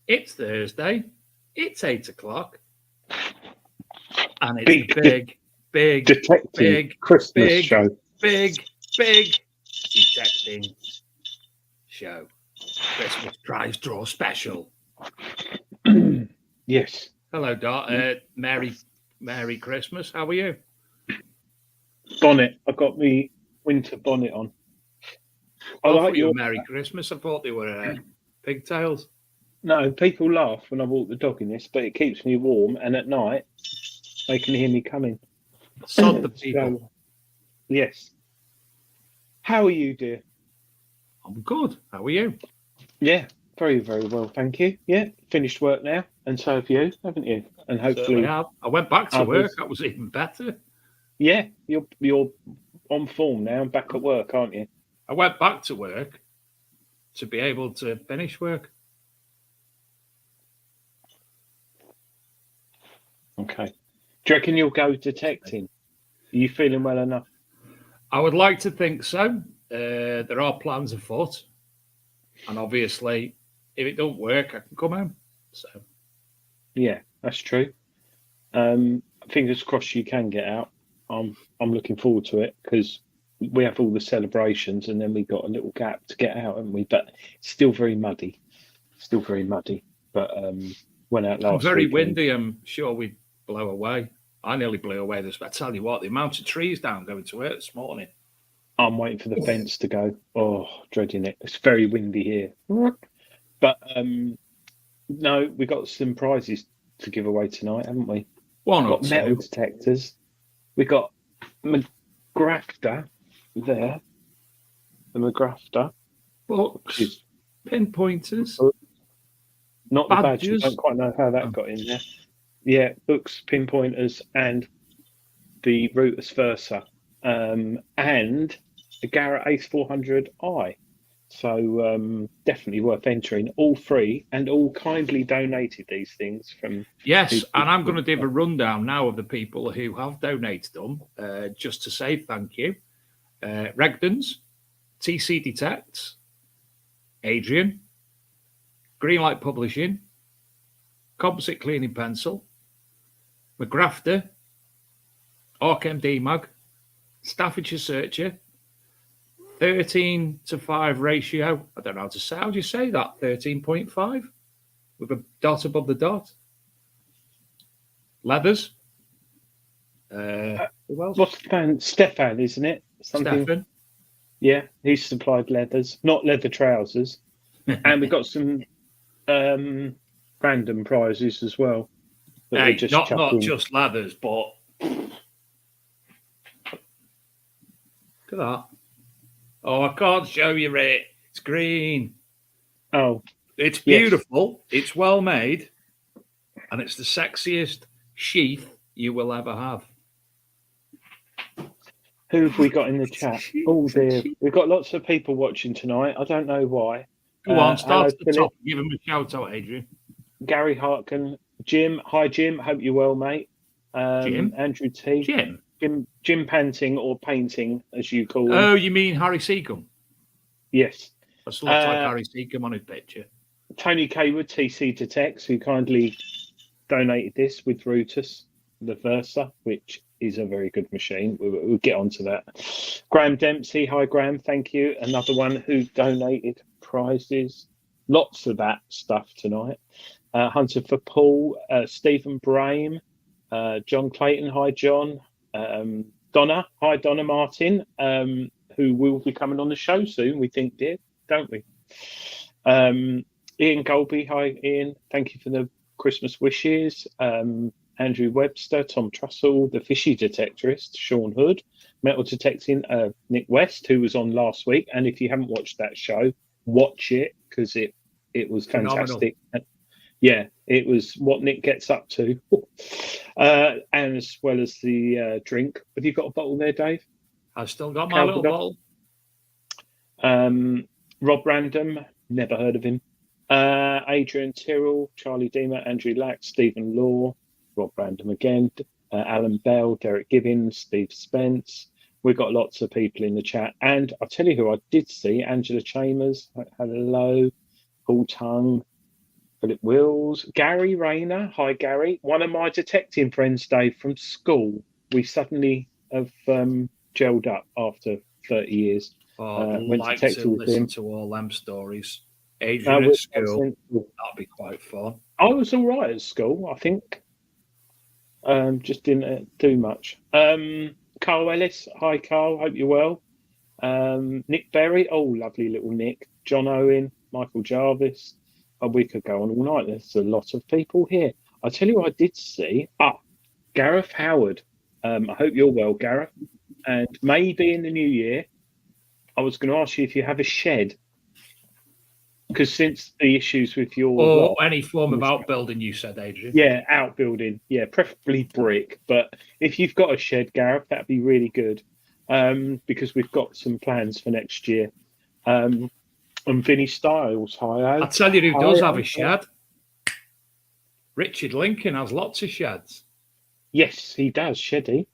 It's Thursday. It's 8 o'clock. And it's big detective Christmas show. Big detecting show. Christmas prize draw special. Yes. Hello, Dot. Merry Christmas. How are you? Bonnet. I got me winter bonnet on. I like your Merry Christmas. I thought they were pigtails. No, people laugh when I walk the dog in this, but it keeps me warm, and at night they can hear me coming. Sod the people. So, yes. How are you, dear? I'm good. How are you? Yeah, very, very well, thank you. Yeah, finished work now, and so have you, haven't you? And hopefully, I went back to work. That was even better. Yeah, you're on form now and back at work, aren't you? I went back to work to be able to finish work. Okay. Do you reckon you'll go detecting? Are you feeling well enough? I would like to think so. There are plans afoot, and obviously, if it don't work, I can come home. So Yeah, that's true. Fingers crossed you can get out. I'm looking forward to it because we have all the celebrations and then we got a little gap to get out, haven't we? But it's still very muddy. Still very muddy. But went out I'm last very weekend. windy. I'm sure we'd blow away. I nearly blew away this. I tell you what, the amount of trees down going to work this morning. I'm waiting for the fence to go. Oh, dreading it. It's very windy here. But no, we got some prizes to give away tonight, haven't we? One or Got metal two. detectors. We got McGrafter there. The McGrafter. Books, pinpointers, Not the badge. We badges. don't quite know how that got in there. Yeah, books, pinpointers, and the Rutus Versa. And the Garrett Ace 400i. So definitely worth entering. All free and all kindly donated these things from. Yes, people. and I'm going to give a rundown now of the people who have donated them, just to say thank you. Regdens, TC Detects, Adrian, Greenlight Publishing, Composite Cleaning Pencil, McGrafter, ArcMD Mag, Staffordshire Searcher, 13:5 ratio. I don't know how to say. How do you say that? 13.5 with a dot above the dot. Leathers. Who else? What's the fan? Stefan, isn't it? Stefan. Yeah, he's supplied leathers, not leather trousers. And we got some random prizes as well. Hey, not just leathers, but look at that. Oh, I can't show you it. It's green. Oh, it's beautiful. Yes. It's well made, and it's the sexiest sheath you will ever have. Who have we got in the chat? Oh dear, we've got lots of people watching tonight. I don't know why. Go on, start at the top. Give him a shout out, Adrian. Gary Harkin, Jim. Hi, Jim. Hope you're well, mate. Jim. Andrew T. Jim Panting or Painting, as you call him. Oh, you mean Harry Seacombe? Yes. That looks like Harry Seacombe on his picture. Tony Kaywood, TC Detects, who kindly donated this with Rutus, the Versa, which is a very good machine. We'll get onto that. Graham Dempsey, hi Graham, thank you. Another one who donated prizes. Lots of that stuff tonight. Hunter for Paul, Stephen Brame, John Clayton, hi John. Donna, hi Donna Martin, who will be coming on the show soon, we think, dear, don't we? Ian Golby, hi Ian, thank you for the Christmas wishes. Andrew Webster, Tom Trussell, the Fishy Detectorist, Sean Hood, Metal Detecting, Nick West, who was on last week. And if you haven't watched that show, watch it because it was fantastic. Yeah, it was what Nick gets up to. And as well as the drink. Have you got a bottle there, Dave? I've still got my little bottle. Rob Random, never heard of him. Adrian Tyrrell, Charlie Deemer, Andrew Lack, Stephen Law, Rob Random again, Alan Bell, Derek Gibbons, Steve Spence. We've got lots of people in the chat. And I'll tell you who I did see, Angela Chambers, hello, Paul Tongue, Philip Wills, Gary Rayner, hi Gary, one of my detecting friends, Dave, from school. We suddenly have gelled up after 30 years. I'd like to listen to all them stories. Adrian at school, that'd be quite fun. I was all right at school, I think. Just didn't do much. Carl Ellis, hi Carl, hope you're well. Nick Berry, oh lovely little Nick. John Owen, Michael Jarvis. We could go on all night. There's a lot of people here. I tell you what I did see. Gareth Howard. I hope you're well, Gareth. And maybe in the new year, I was going to ask you if you have a shed. Because since the issues with your... Or any form of outbuilding, you said, Adrian. Yeah, outbuilding. Yeah, preferably brick. But if you've got a shed, Gareth, that'd be really good. Because we've got some plans for next year. And Vinny Styles, hi. I'll tell you who does have a shed. Richard Lincoln has lots of sheds. Yes, he does, Sheddy.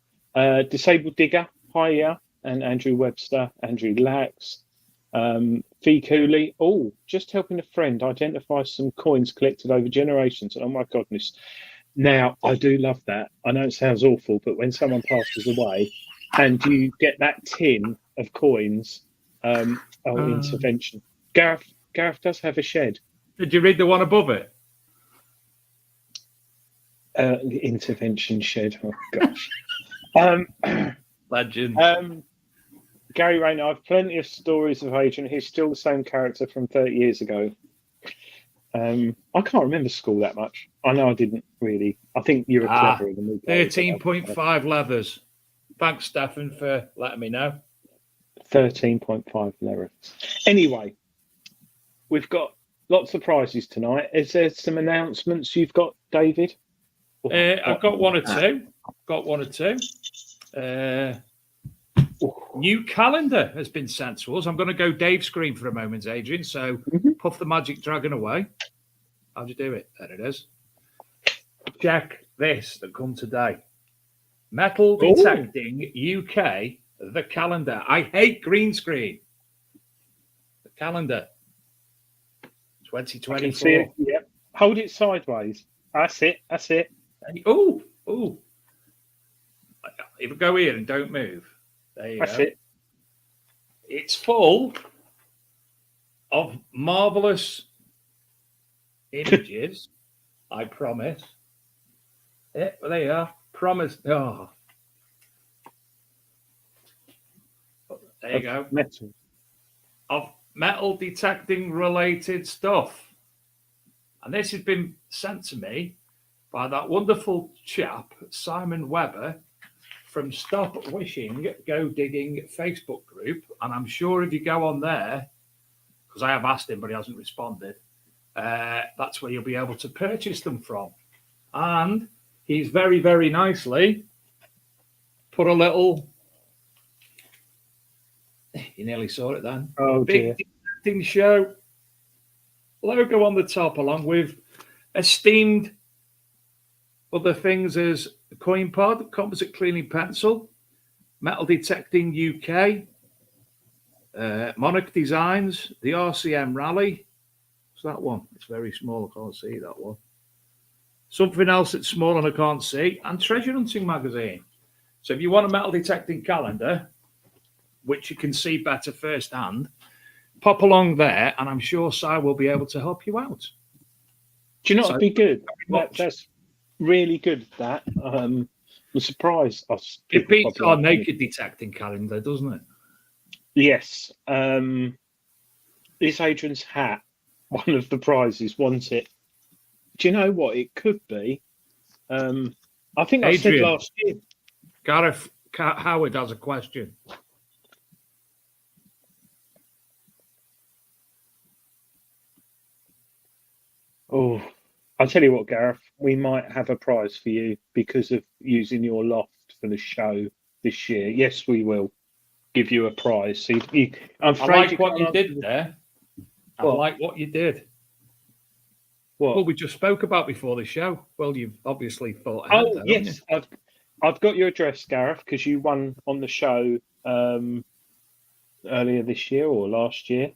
Disabled Digger, hiya, and Andrew Webster, Andrew Lax, Fee Cooley. Oh, just helping a friend identify some coins collected over generations. Oh my goodness. Now, I do love that. I know it sounds awful, but when someone passes away and you get that tin of coins, intervention. Gareth does have a shed. Did you read the one above it? Intervention shed. Oh gosh. Legend. Gary Rayner, I have plenty of stories of Adrian. He's still the same character from 30 years ago. I can't remember school that much. I know I didn't really. I think you were cleverer than me. 13.5 leathers. Thanks, Stefan, for letting me know. 13.5 leathers. Anyway, we've got lots of prizes tonight. Is there some announcements you've got, David? I've got one or two. New calendar has been sent to us. I'm going to go Dave screen for a moment, Adrian. So puff the magic dragon away. How'd you do it? There it is. Check this that come today. Metal Detecting UK, the calendar. I hate green screen. The calendar. 2024. I can see it. Yeah. Hold it sideways. That's it. Oh. If we go here and don't move. There you That's go. it. It's full of marvelous images. I promise. Yeah, there you are. Promise. Oh. There you go. Metal. Of metal detecting related stuff. And this has been sent to me by that wonderful chap, Simon Webber, from Stop Wishing, Go Digging Facebook group. And I'm sure if you go on there, because I have asked him, but he hasn't responded, that's where you'll be able to purchase them from. And he's very, very nicely put a little, you nearly saw it then. Oh, Big Detecting Show logo on the top, along with esteemed other things as Coin Pod, Composite Cleaning Pencil, Metal Detecting UK, Monarch Designs, the RCM Rally. What's that one? It's very small. I can't see that one. Something else that's small and I can't see. And Treasure Hunting Magazine. So if you want a metal detecting calendar, which you can see better firsthand, pop along there and I'm sure Si will be able to help you out. Do you know what'd be good? That's really good, that. I'm surprised. It beats our naked detecting calendar, doesn't it? Yes. Is Adrian's hat one of the prizes? Want it? Do you know what it could be? I think I said last year. Gareth Howard has a question. Oh, I'll tell you what, Gareth, we might have a prize for you because of using your loft for the show this year. Yes, we will give you a prize. So I like what you did there. I like what you did. What? Well, we just spoke about before the show. Well, you've obviously thought ahead. Oh, yes. I've got your address, Gareth, because you won on the show earlier this year or last year.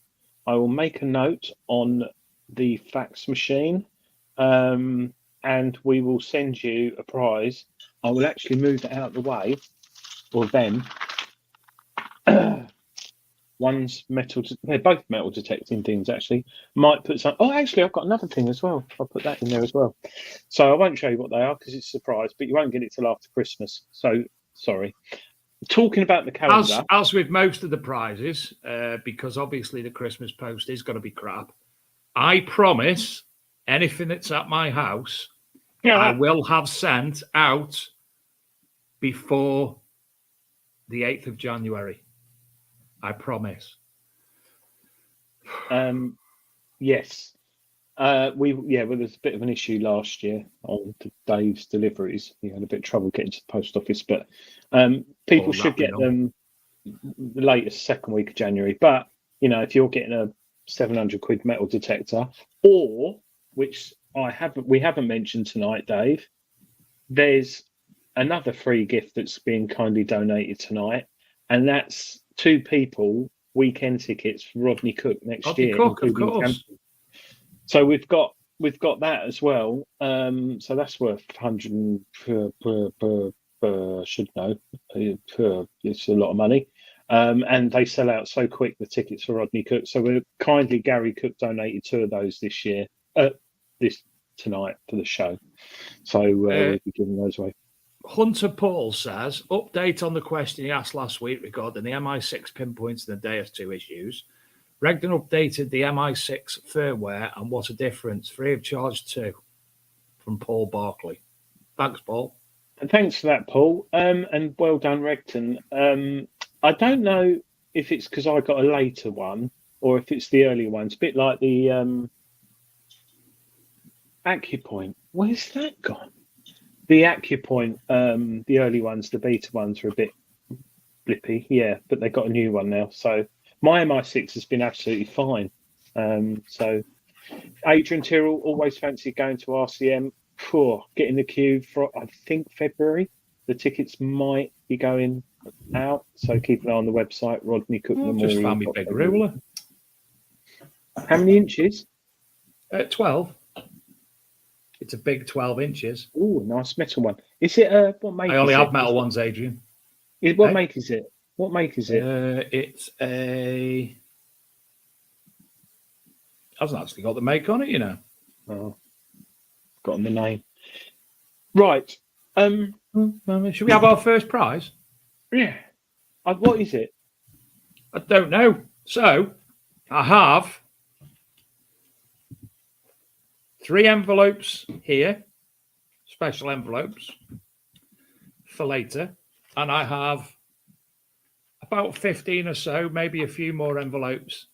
I will make a note on the fax machine and we will send you a prize. I will actually move it out of the way, or them. One's metal, they're both metal detecting things actually. Might put some, actually I've got another thing as well. I'll put that in there as well. So I won't show you what they are because it's a surprise, but you won't get it till after Christmas. So sorry. Talking about the calendar. As with most of the prizes, because obviously the Christmas post is going to be crap, I promise anything that's at my house, I will have sent out before the 8th of January. I promise. Yes. Well, there's a bit of an issue last year on Dave's deliveries. He had a bit of trouble getting to the post office, but people should get them the latest second week of January. But, if you're getting a 700 quid metal detector, or, which we haven't mentioned tonight, Dave, there's another free gift that's been kindly donated tonight, and that's 2 people weekend tickets for Rodney Cook next Rodney year, Cook, of including course. camping. So we've got that as well. So that's worth 100 should know. It's a lot of money. And they sell out so quick, the tickets for Rodney Cook. So we're kindly, Gary Cook donated 2 of those this year, tonight for the show. So we'll be giving those away. Hunter Paul says, update on the question he asked last week regarding the MI6 pinpoints and the DS2 issues. Regden updated the MI6 firmware and what a difference. Free of charge too. From Paul Barkley. Thanks, Paul. And thanks for that, Paul. And well done, Regden. I don't know if it's because I got a later one or if it's the earlier ones. A bit like the AcuPoint. Where's that gone? The AcuPoint, the early ones, the beta ones are a bit blippy. Yeah, but they got a new one now. So my MI6 has been absolutely fine. So Adrian Tyrrell always fancied going to RCM. Get in the queue for, I think, February. The tickets might be going out, so keep an eye on the website. Rodney Cook Memorial. Just found me big ruler. How many inches? 12. It's a big 12 inches. Oh, nice metal one. Is it what make? I only have metal ones, Adrian. What make is it? What make is it? It's a. Hasn't actually got the make on it, you know. Oh, got on the name. Right. Should we have our first prize? Yeah. What is it? I don't know. So, I have 3 envelopes here, special envelopes for later, and I have about 15 or so, maybe a few more envelopes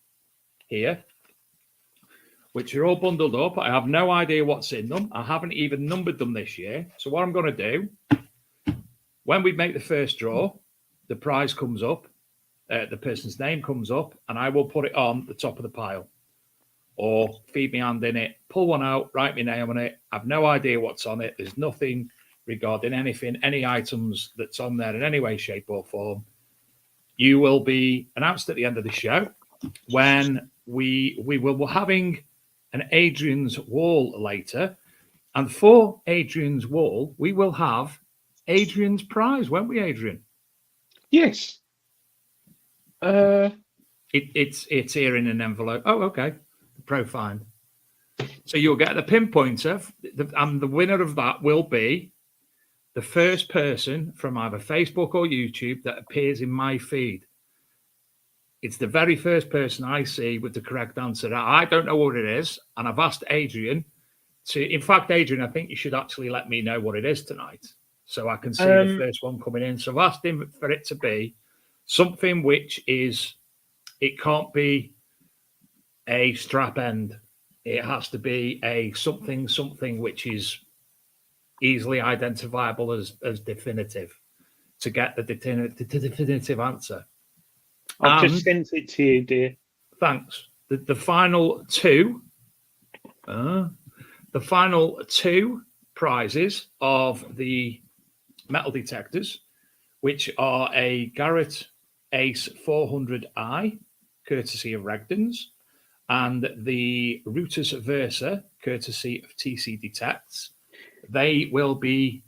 here, which are all bundled up. I have no idea what's in them. I haven't even numbered them this year. So what I'm going to do, when we make the first draw, the prize comes up, the person's name comes up, and I will put it on the top of the pile. Or feed me hand in it, pull one out, write my name on it. I've no idea what's on it. There's nothing regarding anything, any items that's on there in any way, shape, or form. You will be announced at the end of the show when we will be having an Adrian's Wall later. And for Adrian's Wall, we will have Adrian's prize, won't we, Adrian? Yes. It's here in an envelope. Oh, okay. Profine. So you'll get the pinpointer, and the winner of that will be the first person from either Facebook or YouTube that appears in my feed. It's the very first person I see with the correct answer. I don't know what it is, and I've asked Adrian to. In fact, Adrian, I think you should actually let me know what it is tonight, so I can see the first one coming in. So I've asked him for it to be something which is. It can't be a strap end. It has to be a something which is easily identifiable as definitive to get the definitive answer. I've just sent it to you, dear. Thanks. The final two prizes of the metal detectors, which are a Garrett Ace 400i, courtesy of Regden's, and the Reuters Versa, courtesy of TC Detects. They will be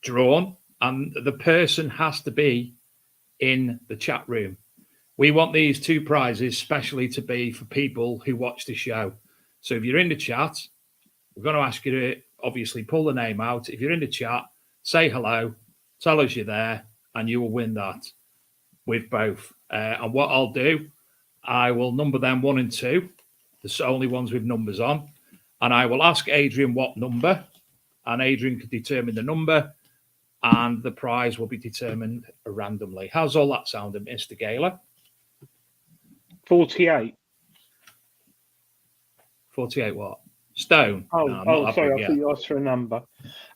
drawn, and the person has to be in the chat room. We want these 2 prizes specially to be for people who watch the show. So if you're in the chat, we're going to ask you to obviously pull the name out. If you're in the chat, say hello, tell us you're there, and you will win that with both. And what I'll do, I will number them 1 and 2. There's only ones with numbers on. And I will ask Adrian what number, and Adrian can determine the number, and the prize will be determined randomly. How's all that sounding, Mr. Gaylor? 48. 48 what? Stone? Oh, no, sorry, I thought you asked for a number.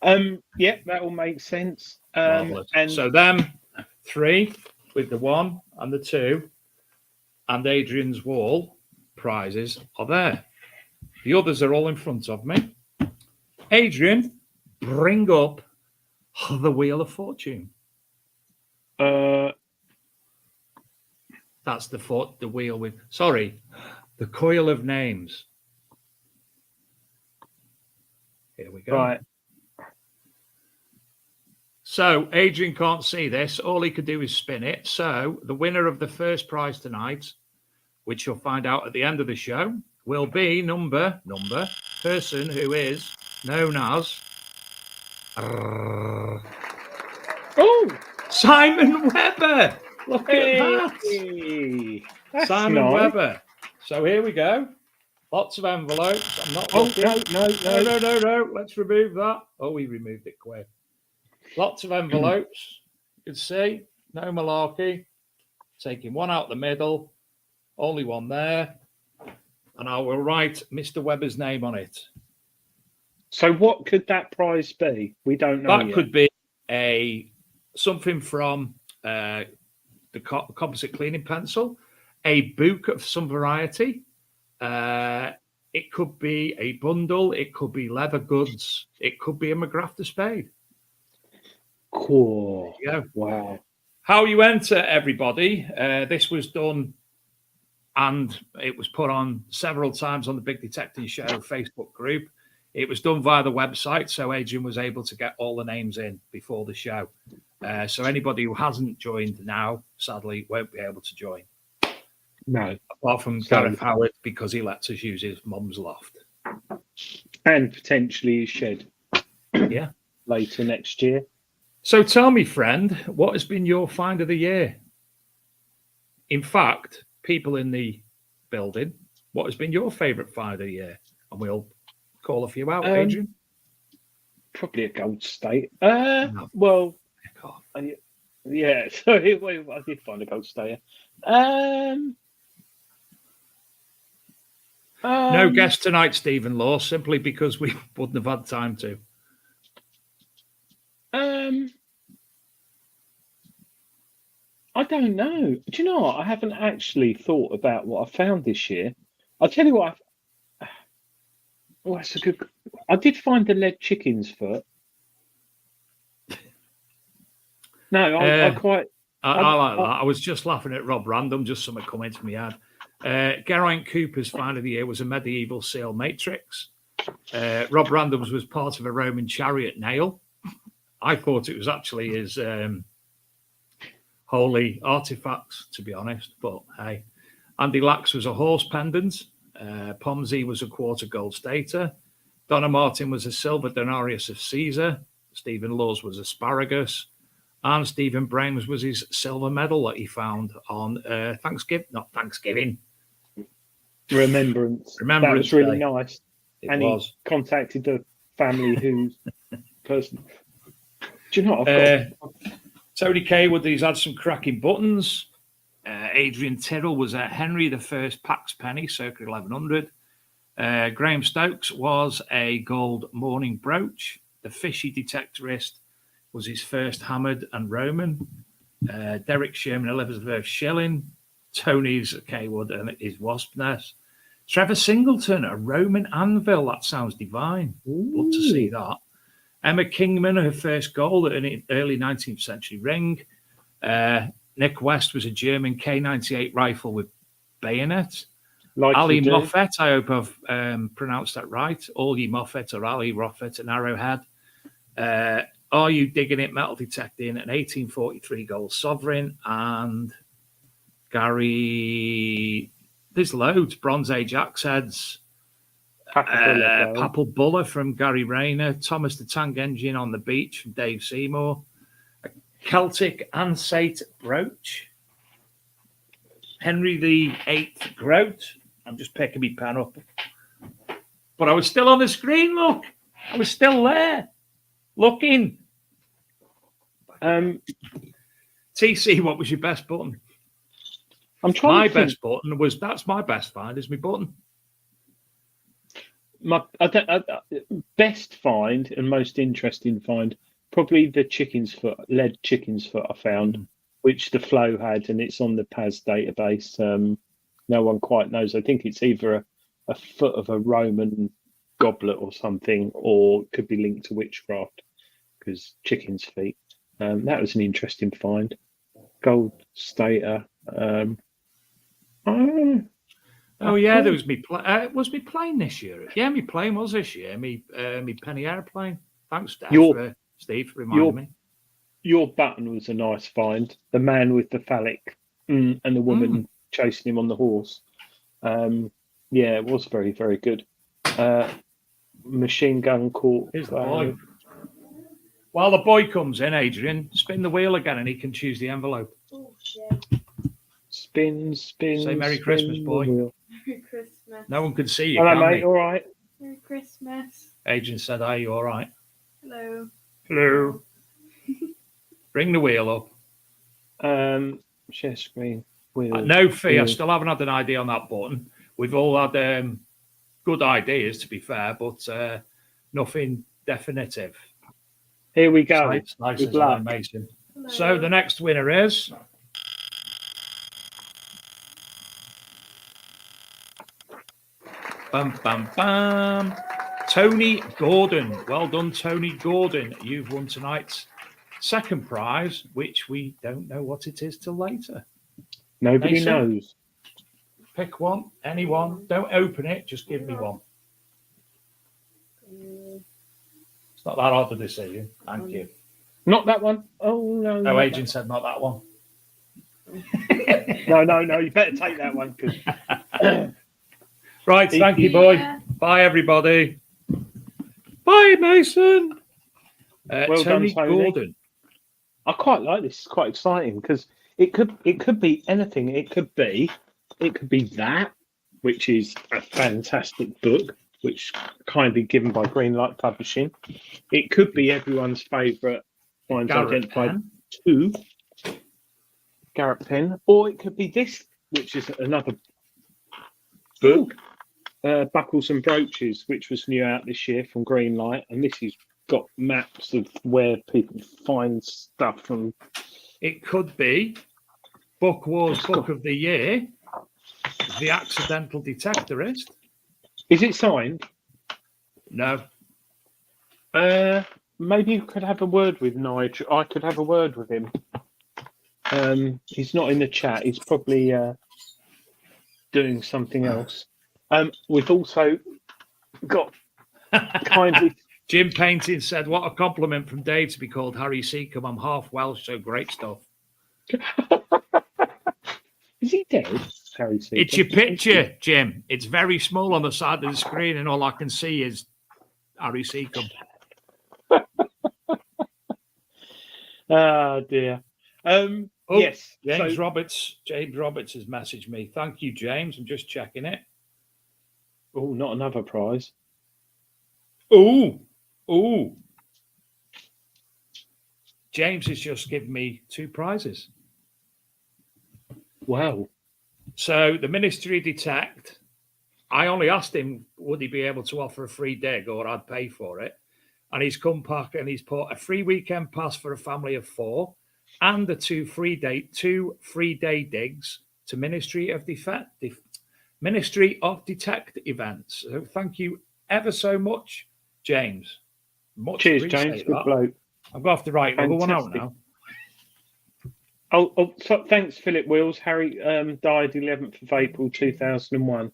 Yeah, that will make sense. And so them 3 with the 1 and the 2 and Adrian's Wall prizes are there. The others are all in front of me. Adrian, bring up the Wheel of Fortune. Uh, That's the wheel with, sorry, the coil of names. Here we go. right. So Adrian can't see this. All he could do is spin it. So the winner of the first prize tonight, which you'll find out at the end of the show, will be person who is known as Oh, Simon Webber. Look at that. That's Simon nice. Webber. So here we go. Lots of envelopes. I'm not looking. No. Let's remove that. Oh, we removed it quick. Lots of envelopes. You can see. No malarkey. Taking one out the middle. Only one there. And I will write Mr. Webber's name on it. So what could that prize be? We don't know That yet. could be something from the composite cleaning pencil, a book of some variety. It could be a bundle. It could be leather goods. It could be a McGrafter spade. Cool. Yeah. Wow. How you enter, everybody. This was done and it was put on several times on the Big Detecting Show Facebook group. It was done via the website, so Adrian was able to get all the names in before the show. So anybody who hasn't joined now, sadly, won't be able to join. No. Apart from Gareth Howard, because he lets us use his mum's loft. And potentially his shed. Yeah. Later next year. So tell me, friend, what has been your find of the year? In fact, people in the building, what has been your favourite find of the year? And we'll call a few out, Adrian. Probably a Gold State. Well, yeah. Sorry, I did find a Gold State. No guest tonight, Stephen Law, simply because we wouldn't have had time to. I don't know. Do you know what? I haven't actually thought about what I found this year. I'll tell you what. That's a good. I did find the lead chicken's foot. No, I quite. I like that. I was just laughing at Rob Random, just some comments from me had. Geraint Cooper's find of the year was a medieval seal matrix. Rob Random's was part of a Roman chariot nail. I thought it was actually his holy artifacts, to be honest. But hey, Andy Lax was a horse pendant. Pomsey was a quarter gold stater. Donna Martin was a silver denarius of Caesar. Stephen Laws was asparagus. And Stephen Brames was his silver medal that he found on Thanksgiving. Remembrance. That was really nice. It was. He contacted the family whose person. Do you know what I've got? Tony Kaywood, he's had some cracking buttons. Adrian Tyrrell was a Henry I Pax Penny, circa 1100. Graham Stokes was a gold mourning brooch. The Fishy Detectorist was his first hammered and Roman. Derek Sherman, Elizabeth Shilling. Tony's Kaywood and his wasp nest. Trevor Singleton, a Roman anvil. That sounds divine. Love to see that. Emma Kingman, her first gold at an early 19th century ring. Nick West was a German K98 rifle with bayonet. Ali Moffat, I hope I've pronounced that right. Ollie Moffat or Ali Moffat, an arrowhead. Are You Digging It? Metal detecting an 1843 gold sovereign. And Gary, there's loads. Bronze Age axe heads. Papal Buller from Gary Rayner. Thomas the Tank Engine on the Beach from Dave Seymour. A Celtic Ansate brooch. Henry VIII groat. I'm just picking my pen up. But I was still on the screen, look. I was still there. Looking. TC, what was your best button? I'm trying my to think. Best button was, that's my best find, is my button. My best find and most interesting find, probably the lead chicken's foot I found, which the Flow had, and it's on the PAS database. No one quite knows. I think it's either a foot of a Roman goblet or something, or could be linked to witchcraft because chicken's feet. That was an interesting find. Gold stater. Oh yeah, there was was me plane this year. Yeah, me plane was this year. Me penny airplane. Thanks, Steve, for reminding me. Your button was a nice find. The man with the phallic and the woman chasing him on the horse. Yeah, it was very, very good. Machine gun caught. Here's the boy. While the boy comes in, Adrian, spin the wheel again and he can choose the envelope. Oh, shit. Spin. Say Merry Christmas, boy. Merry Christmas. No one can see you, Hello, can mate. they? All right. Merry Christmas. Adrian said, "Are you all right?" Hello. Hello. Bring the wheel up. Share screen. Wheel. No fee. I still haven't had an idea on that button. We've all had good ideas, to be fair, but nothing definitive. Here we go. Nice Good luck. Mason. Hello. So the next winner is bam, bam, bam. Tony Gordon. Well done, Tony Gordon. You've won tonight's second prize, which we don't know what it is till later. Nobody Mason? knows. Pick one, anyone. Don't open it, just give me one. It's not that hard a decision. Thank you. Not that one. Oh, no. No, Agent said not that one. No. You better take that one. Right, thank you, boy. Bye, everybody. Bye, Mason. Well Tony done, Tony. Gordon. I quite like this. It's quite exciting because it could be anything. It could be that, which is a fantastic book, which kindly given by Greenlight Publishing. It could be everyone's favourite Finds Garrett Identified Penn. 2, Garrett Penn, or it could be this, which is another book, Buckles and Brooches, which was new out this year from Greenlight, and this has got maps of where people find stuff from. It could be Book Wars Book of the Year, The Accidental Detectorist. Is it signed? No. Maybe you could have a word with Nigel. I could have a word with him. He's not in the chat. He's probably doing something else. We've also got kindly. Jim Painting said, "What a compliment from Dave to be called Harry Seacombe. I'm half Welsh, so great stuff." Is he dead, Harry Seacombe? It's your picture, Jim. It's very small on the side of the screen, and all I can see is Harry Seacombe. Oh dear. Yes. James Roberts. James Roberts has messaged me. Thank you, James. I'm just checking it. Oh, not another prize. Ooh. James has just given me 2 prizes. Wow. So the Ministry Detect, I only asked him, would he be able to offer a free dig or I'd pay for it? And he's come back and he's put a free weekend pass for a family of 4 and the 2 free day digs to Ministry of Detect events. So thank you ever so much, James. Cheers, James. Good bloke. I'm going to have to write another one out now. Oh, so thanks, Philip Wills. Harry died 11th of April 2001.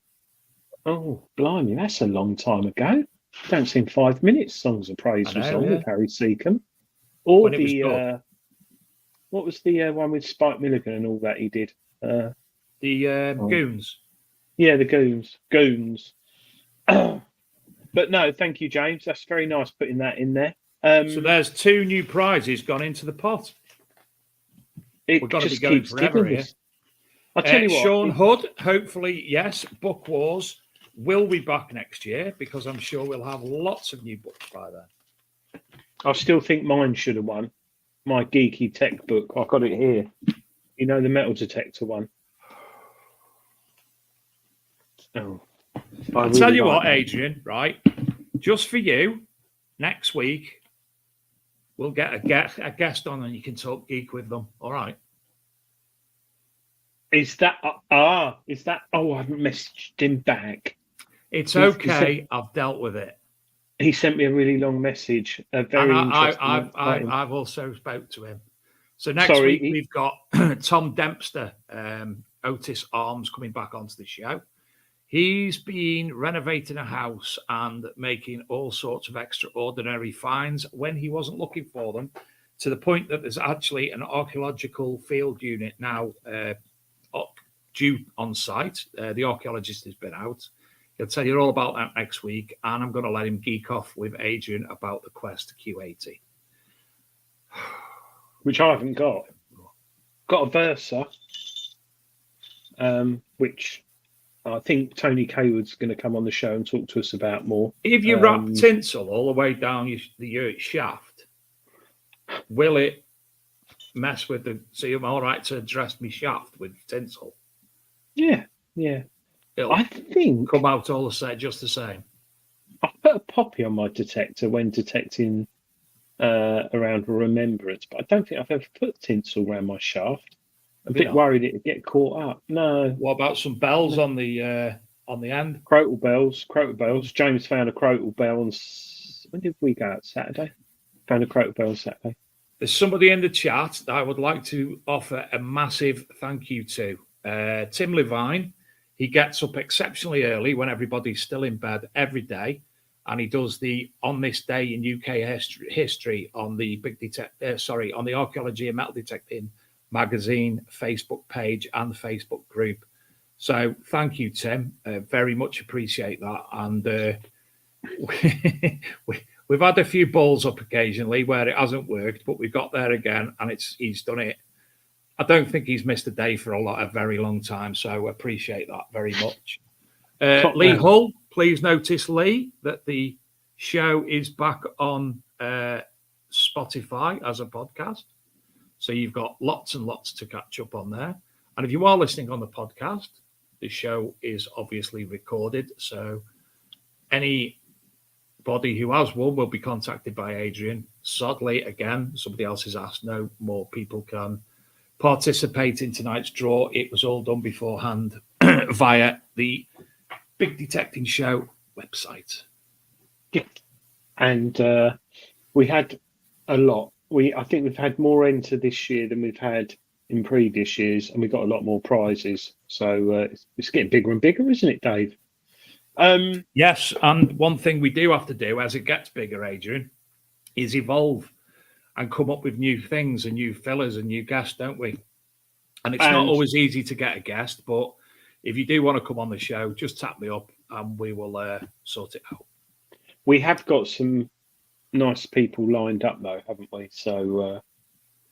Oh, blimey, that's a long time ago. Don't seem 5 minutes. Songs of Praise was on with Harry Seacombe. Or the what was the one with Spike Milligan and all that he did? Goons. Yeah, the Goons. But no, thank you, James. That's very nice putting that in there. So there's 2 new prizes gone into the pot. We're going to be going forever here. I'll tell you what. Sean Hood, hopefully, yes, Book Wars will be back next year because I'm sure we'll have lots of new books by then. I still think mine should have won. My geeky tech book. I've got it here. You know, the metal detector one. Oh. I'll tell you what, Adrian, right? Just for you, next week, we'll get a guest on and you can talk geek with them. All right. Is that? Oh, I haven't messaged him back. It's He okay. I've dealt with it. He sent me a really long message. A very And interesting. I've also spoke to him. So next Sorry, week we've got Tom Dempster, Otis Arms, coming back onto the show. He's been renovating a house and making all sorts of extraordinary finds when he wasn't looking for them, to the point that there's actually an archaeological field unit now due on site. The archaeologist has been out. He'll tell you all about that next week, and I'm going to let him geek off with Adrian about the Quest Q80. which I haven't got. Got a Versa, which I think Tony Kaywood's going to come on the show and talk to us about more. If you wrap tinsel all the way down your shaft, will it mess with the... So you're all right to dress me shaft with tinsel? Yeah. It'll I think come out all the same, just the same. I put a poppy on my detector when detecting around Remembrance, but I don't think I've ever put tinsel around my shaft. I'm a bit worried it'd get caught up. No. What about some bells on the end? Crotal bells. James found a crotal bell on... When did we go out? Saturday? Found a crotal bell on Saturday. There's somebody in the chat that I would like to offer a massive thank you to. Tim Levine. He gets up exceptionally early when everybody's still in bed every day, and he does the On This Day in UK History on the on the Archaeology and Metal Detecting magazine Facebook page and the Facebook group. So thank you, Tim. Very much appreciate that. And we've had a few balls up occasionally where it hasn't worked, but we've got there again, and he's done it. I don't think he's missed a day for a very long time, so appreciate that very much. Lee Hull, please notice, Lee, that the show is back on Spotify as a podcast. So you've got lots and lots to catch up on there. And if you are listening on the podcast, the show is obviously recorded. So anybody who has one will be contacted by Adrian. Sadly, again, somebody else has asked, no more people can participate in tonight's draw. It was all done beforehand via the Big Detecting Show website. Yeah. And we had a lot. I think we've had more enter this year than we've had in previous years, and we've got a lot more prizes. So it's getting bigger and bigger, isn't it, Dave? Yes, and one thing we do have to do as it gets bigger, Adrian, is evolve and come up with new things and new fillers and new guests, don't we? And it's not always easy to get a guest, but if you do want to come on the show, just tap me up and we will sort it out. We have got some nice people lined up, though, haven't we? So,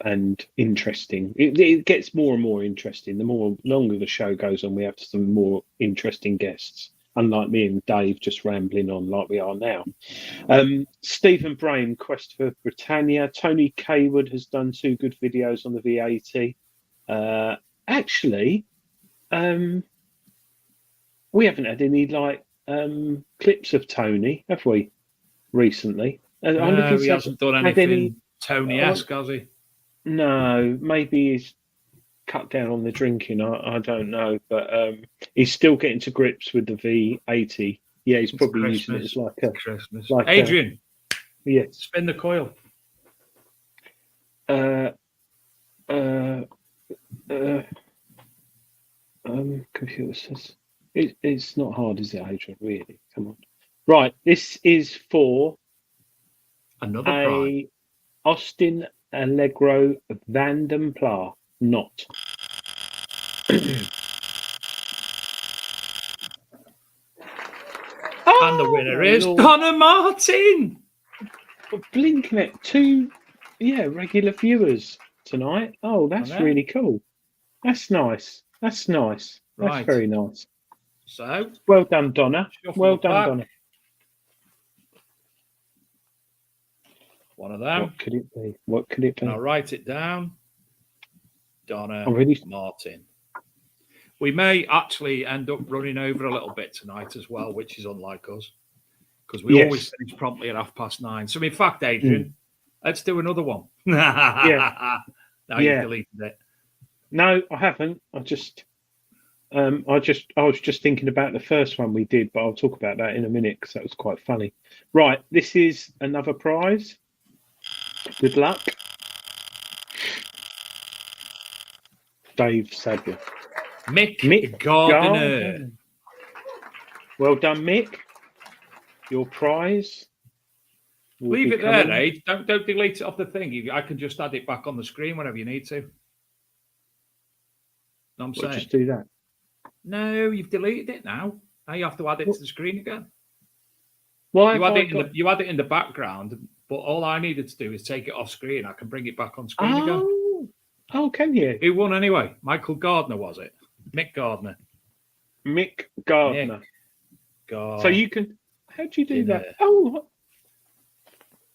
and interesting. It gets more and more interesting. The longer the show goes on, we have some more interesting guests. Unlike me and Dave just rambling on like we are now. Stephen Brain, Quest for Britannia. Tony Kaywood has done 2 good videos on the V80. Actually, we haven't had any clips of Tony, have we, recently? No, he hasn't done anything Tony-esque, has he? No, maybe he's cut down on the drinking. I don't know, but he's still getting to grips with the V80. Yeah, he's probably using it as like a Christmas. Adrian, yes, spin the coil. Computer says it's not hard, is it, Adrian? Really? Come on. Right, this is for another prize. Austin Allegro Vanden Pla. Not. And the winner is Donna Martin. We're blinking at 2 regular viewers tonight. Oh, that's really cool. That's nice. That's nice. That's right. Very nice. So well done, Donna. Well done, Donna. One of them. What could it be? What could it be? I'll write it down. Donna Martin. We may actually end up running over a little bit tonight as well, which is unlike us, because we always finish promptly at 9:30. So, in fact, Adrian, let's do another one. Yeah. Now you've deleted it. No, I haven't. I just I was just thinking about the first one we did, but I'll talk about that in a minute because that was quite funny. Right, this is another prize. Good luck, Dave Sadler. Mick Gardner. Gardner. Well done, Mick. Your prize. will Leave be it there, coming- Age. Don't delete it off the thing. I can just add it back on the screen whenever you need to. No, I'm Well, saying. just do that. No, you've deleted it now. Now you have to add it to the screen again. Why You have had I it in got- you had it in the background, but all I needed to do is take it off screen. I can bring it back on screen again. Oh, can you? Who won anyway? Michael Gardner, was it? Mick Gardner. Mick Gardner. God. So you can. How do you do that? Yeah. Oh,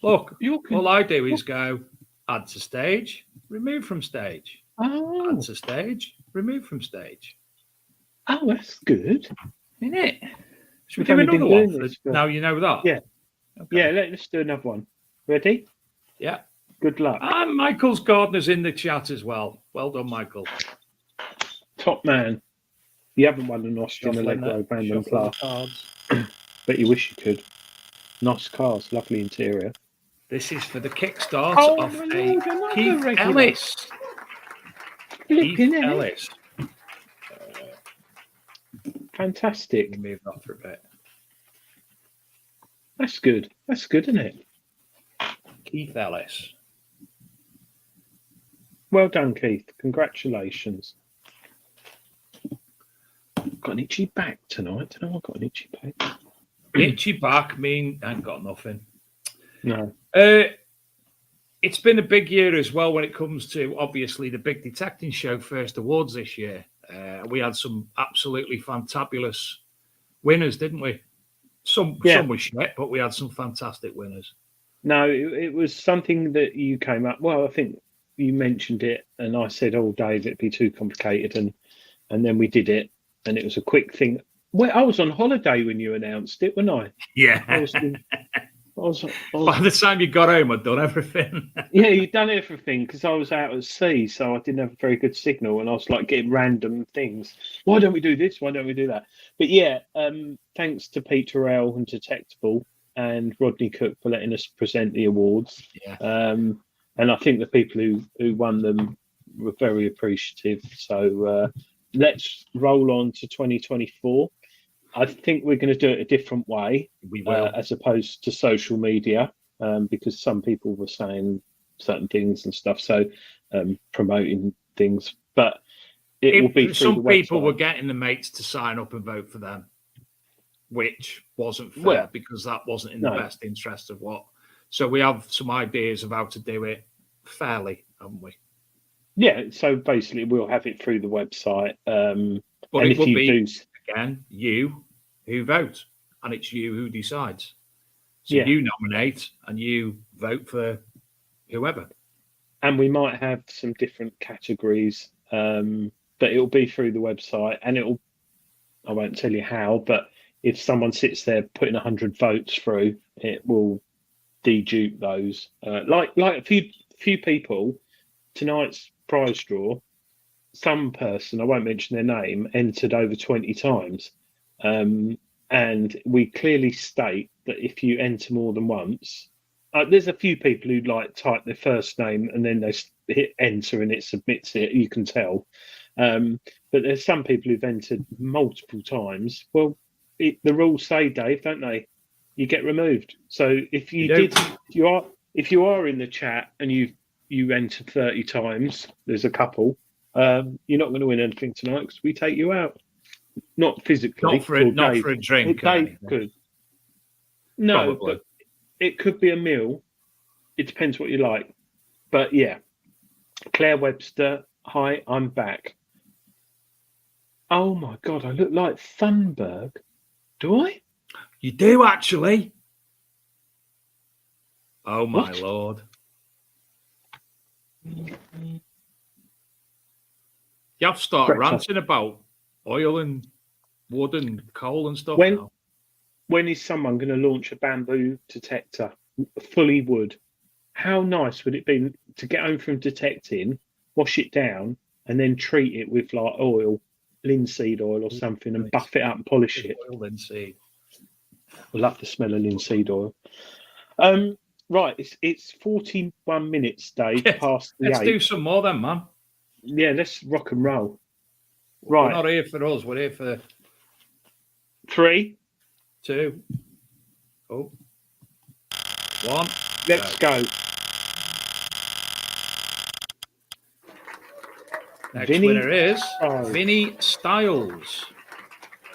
Look, you can. all I do is go add to stage, remove from stage, Oh, add to stage, remove from stage. oh, that's good. Isn't it? Should we We've do only another been one? doing this for- Now you know that. Yeah. Okay. Yeah, let's do another one. Ready? Yeah. Good luck. And Michael's Gardner's in the chat as well. Well done, Michael. Top man. You haven't won an Austin Shuffling Allegro the- Brandon shuffling the Clark, cards. but you wish you could. Nice cars, lovely interior. This is for the kickstart Oh, of my a Lord, another Keith regular. Ellis. Keith Flipping heck. Ellis. Fantastic. Move that for a bit. That's good. That's good, isn't it? Keith Ellis. Well done, Keith. Congratulations. Got an itchy back tonight. Don't know. I've got an itchy back. Itchy back mean I ain't got nothing. No. It's been a big year as well when it comes to obviously the big detecting show first awards this year. We had some absolutely fantabulous winners, didn't we? Some were shit, but we had some fantastic winners. No, it was something that you came up. Well, I think you mentioned it, and I said, "Oh, Dave, it'd be too complicated," and then we did it, and it was a quick thing. Well, I was on holiday when you announced it, wasn't I? Yeah. I was By the time you got home, I'd done everything. Yeah, you'd done everything because I was out at sea, so I didn't have a very good signal, and I was like getting random things. Why don't we do this? Why don't we do that? But yeah, thanks to Pete Terrell and Detectable and Rodney Cook for letting us present the awards. Yeah. And I think the people who won them were very appreciative. So let's roll on to 2024. I think we're going to do it a different way. We will. As opposed to social media, because some people were saying certain things and stuff, so promoting things. But it will be through some the people website. were getting the mates to sign up and vote for them, which wasn't fair Well, because that wasn't in no. the best interest of what. So we have some ideas of how to do it fairly, haven't we? Yeah, so basically we'll have it through the website. But and it if will you be do, again you who vote, and it's you who decides. So Yeah. you nominate and you vote for whoever. and we might have some different categories, but it'll be through the website, and I won't tell you how, but if someone sits there putting 100 votes through, it will dedupe those. Like a few people, tonight's prize draw, some person, I won't mention their name, entered over 20 times. And we clearly state that if you enter more than once, there's a few people who type their first name and then they hit enter and it submits it. You can tell, but there's some people who've entered multiple times. Well, the rules say, Dave, don't they? You get removed. So if if you are in the chat and you enter 30 times, there's a couple. You're not going to win anything tonight because we take you out. Not physically. Not for a drink. or Dave anything. could. No, Probably. but it could be a meal. It depends what you like. But yeah, Claire Webster. Hi, I'm back. Oh my God, I look like Thunberg. Do I? You do actually. Oh my What? lord. You have to start Greta. ranting about oil and wood and coal and stuff When- now. When is someone going to launch a bamboo detector, fully wood? How nice would it be to get home from detecting, wash it down, and then treat it with like oil linseed oil or something and buff it up and polish it. Oil linseed. I love the smell of linseed oil. Right, it's 41 minutes, Dave, past the Let's 8. do some more then, man. Yeah, let's rock and roll. We're Right. not here for us. We're here for 3, 2. Oh. 1. let's go. Next Vinny winner is Styles. Vinny Styles.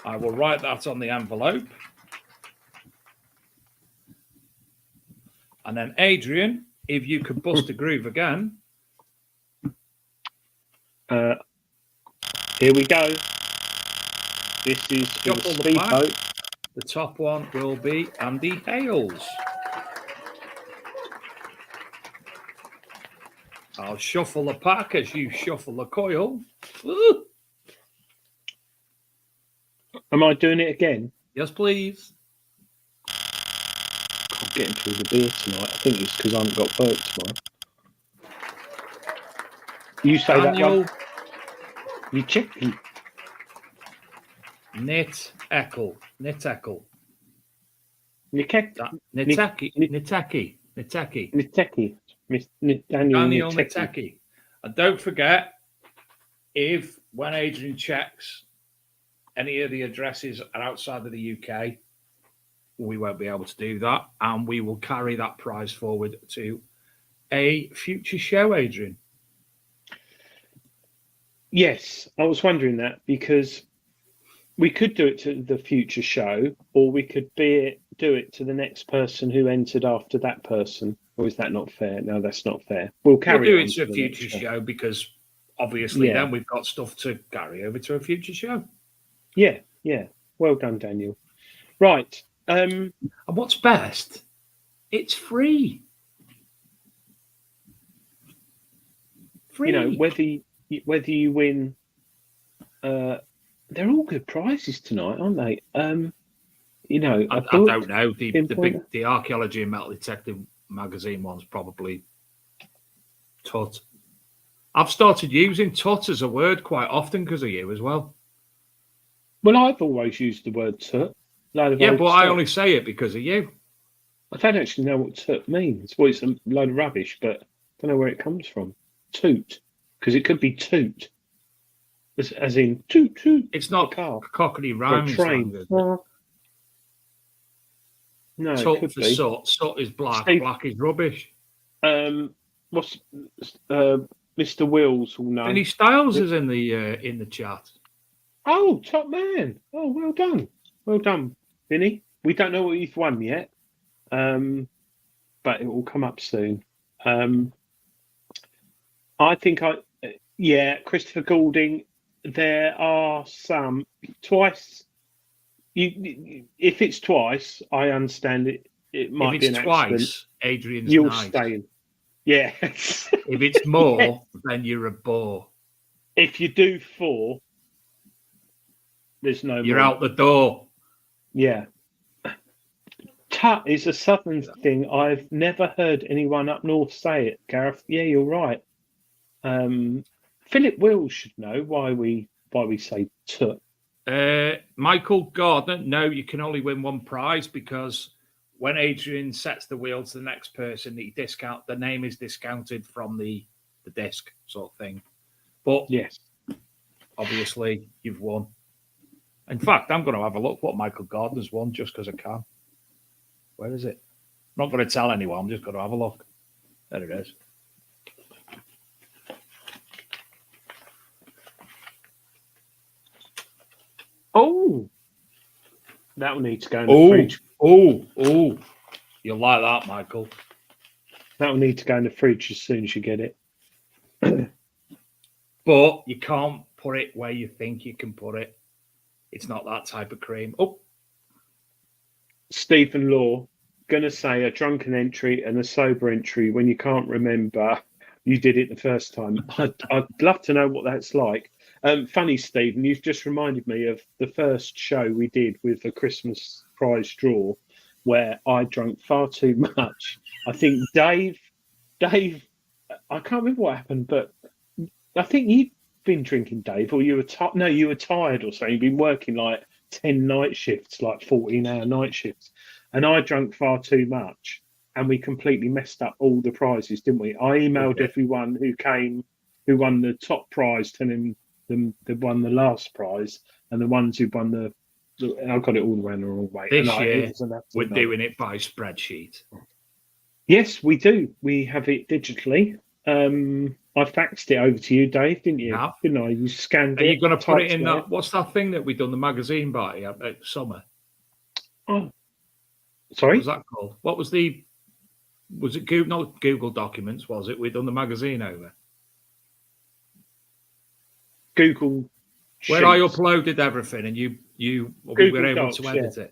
I will write that on the envelope. And then Adrian, if you could bust a groove again. Here we go. This is for the Shuffle the pack. speedboat. The top one will be Andy Hales. I'll shuffle the pack as you shuffle the coil. Ooh. Am I doing it again? Yes, please. I'm getting through the beer tonight. I think it's because I haven't got work tomorrow. You say Daniel that one. You chicky. Niteckel. Niteki. Daniel Daniel Niteki. Niteki. And don't forget, if when Adrian checks any of the addresses are outside of the UK, we won't be able to do that. And we will carry that prize forward to a future show, Adrian. Yes, I was wondering that because we could do it to the future show, or we could do it to the next person who entered after that person. Or is that not fair? No, that's not fair. We'll do on it to a the future next show because obviously Yeah. then we've got stuff to carry over to a future show. Yeah. Well done, Daniel. Right. And what's best? It's free. Free. You know, whether you win, they're all good prizes tonight, aren't they? You know, I don't know. The Archaeology and Metal Detective magazine one's probably tut. I've started using tut as a word quite often because of you as well. Well, I've always used the word tut. Yeah, but I only say it because of you. I don't actually know what tut means. Well, it's a load of rubbish, but I don't know where it comes from. Toot, because it could be toot, as in toot toot. It's not car. Cockney Or a rhymes. train. No, it Tut could for be. soot. Soot is black. Steve- Black is rubbish. What's Mr. Wills will know. Vinny Styles is in the chat. Oh, top man! Oh, well done, Vinny. We don't know what you've won yet, but it will come up soon. I think Christopher Goulding. There are some twice. If it's twice, I understand it. It might If be it's an twice, accident. Adrian's You'll nice. stay in. Yeah. If it's more, then you're a bore. If you do 4, there's no. You're more. out the door. Yeah. Tut is a southern thing. I've never heard anyone up north say it, Gareth. Yeah, you're right. Philip Wills should know why we say tut. Michael Gardner, no, you can only win one prize because when Adrian sets the wheel to the next person, the name is discounted from the disc sort of thing. But Yes. obviously, you've won. In fact, I'm going to have a look what Michael Gardner's won just because I can. Where is it? I'm not going to tell anyone. I'm just going to have a look. There it is. Oh, that will need to go in the fridge. Oh, you'll like that, Michael. That will need to go in the fridge as soon as you get it. But you can't put it where you think you can put it. It's not that type of cream. Oh, Stephen Law, going to say a drunken entry and a sober entry when you can't remember you did it the first time. I'd love to know what that's like. Funny, Stephen, you've just reminded me of the first show we did with the Christmas prize draw where I drank far too much. I think Dave, I can't remember what happened, but I think been drinking, Dave, or you were tired? No, you were tired or something. You've been working like 10 night shifts, like 14-hour night shifts. And I drank far too much, and we completely messed up all the prizes, didn't we? I emailed everyone who came, who won the top prize, telling them they won the last prize, and the ones who won the I got it all around the wrong way. This and year, we're doing it by spreadsheet. Yes, we do. We have it digitally. I faxed it over to you, Dave, didn't you? Yeah. Didn't I? You scanned Are it. you going to put it typed in that? What's that thing that we done the magazine by at summer? Oh, sorry. What was that called? What was the? Was it Google? Not Google Documents, was it? We done the magazine over. Google. Where I uploaded everything, and we were able Docs, to edit it.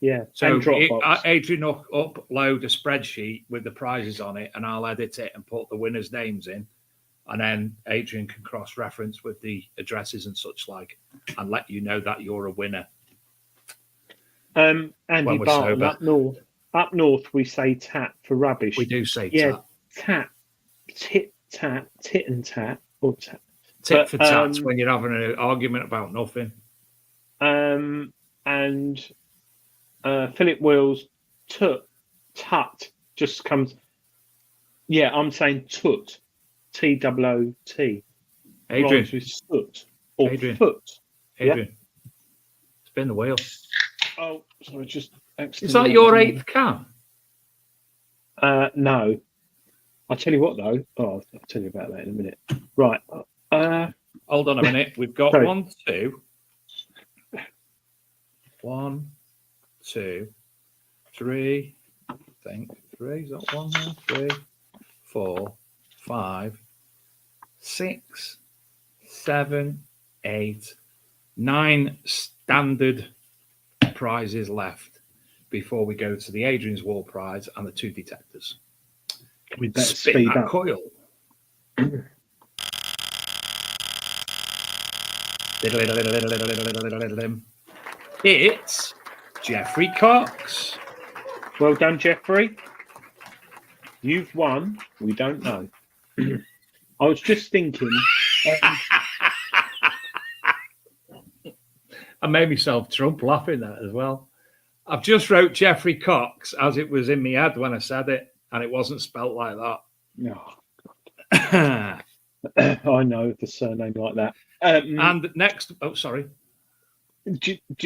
Yeah. So And Dropbox. Adrian will upload a spreadsheet with the prizes on it, and I'll edit it and put the winners' names in, and then Adrian can cross-reference with the addresses and such like, and let you know that you're a winner. Andy we're Barton, up north, we say tat for rubbish. We do say tat. Tat, tit and tat, or tat. Tit for tat when you're having an argument about nothing. And Philip Wills, tut just comes. Yeah, I'm saying tut, T-O-O-T. Adrian, with soot or Adrian. foot. Adrian, spin the wheel. Oh, sorry, just. Is that your 8th can? No. I'll tell you what though. Oh, I'll tell you about that in a minute. Right. Hold on a minute. We've got sorry. 1, 2. 1, 2, 3. I think 3. Is that 1 there? 3, 4, 5, 6, 7, 8, 9 standard prizes left before we go to the Adrian's Wall prize and the 2 detectors. We better Spin speed that up. coil. It's Jeffrey Cox. Well done, Jeffrey. You've won. We don't know. I was just thinking. I made myself Trump laughing at that as well. I've just wrote Jeffrey Cox as it was in my head when I said it, and it wasn't spelt like that. No. I know the surname like that. And next, sorry.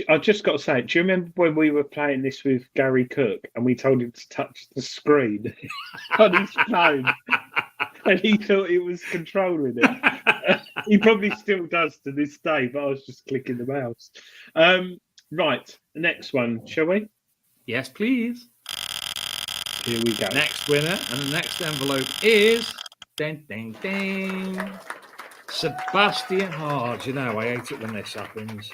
I just got to say, do you remember when we were playing this with Gary Cook and we told him to touch the screen on his phone and he thought he was controlling it? He probably still does to this day, but I was just clicking the mouse. Right, the next one, shall we? Yes, please. Here we go. Next winner, and the next envelope is ding, ding, ding. Sebastian. Oh, do you know, I hate it when this happens.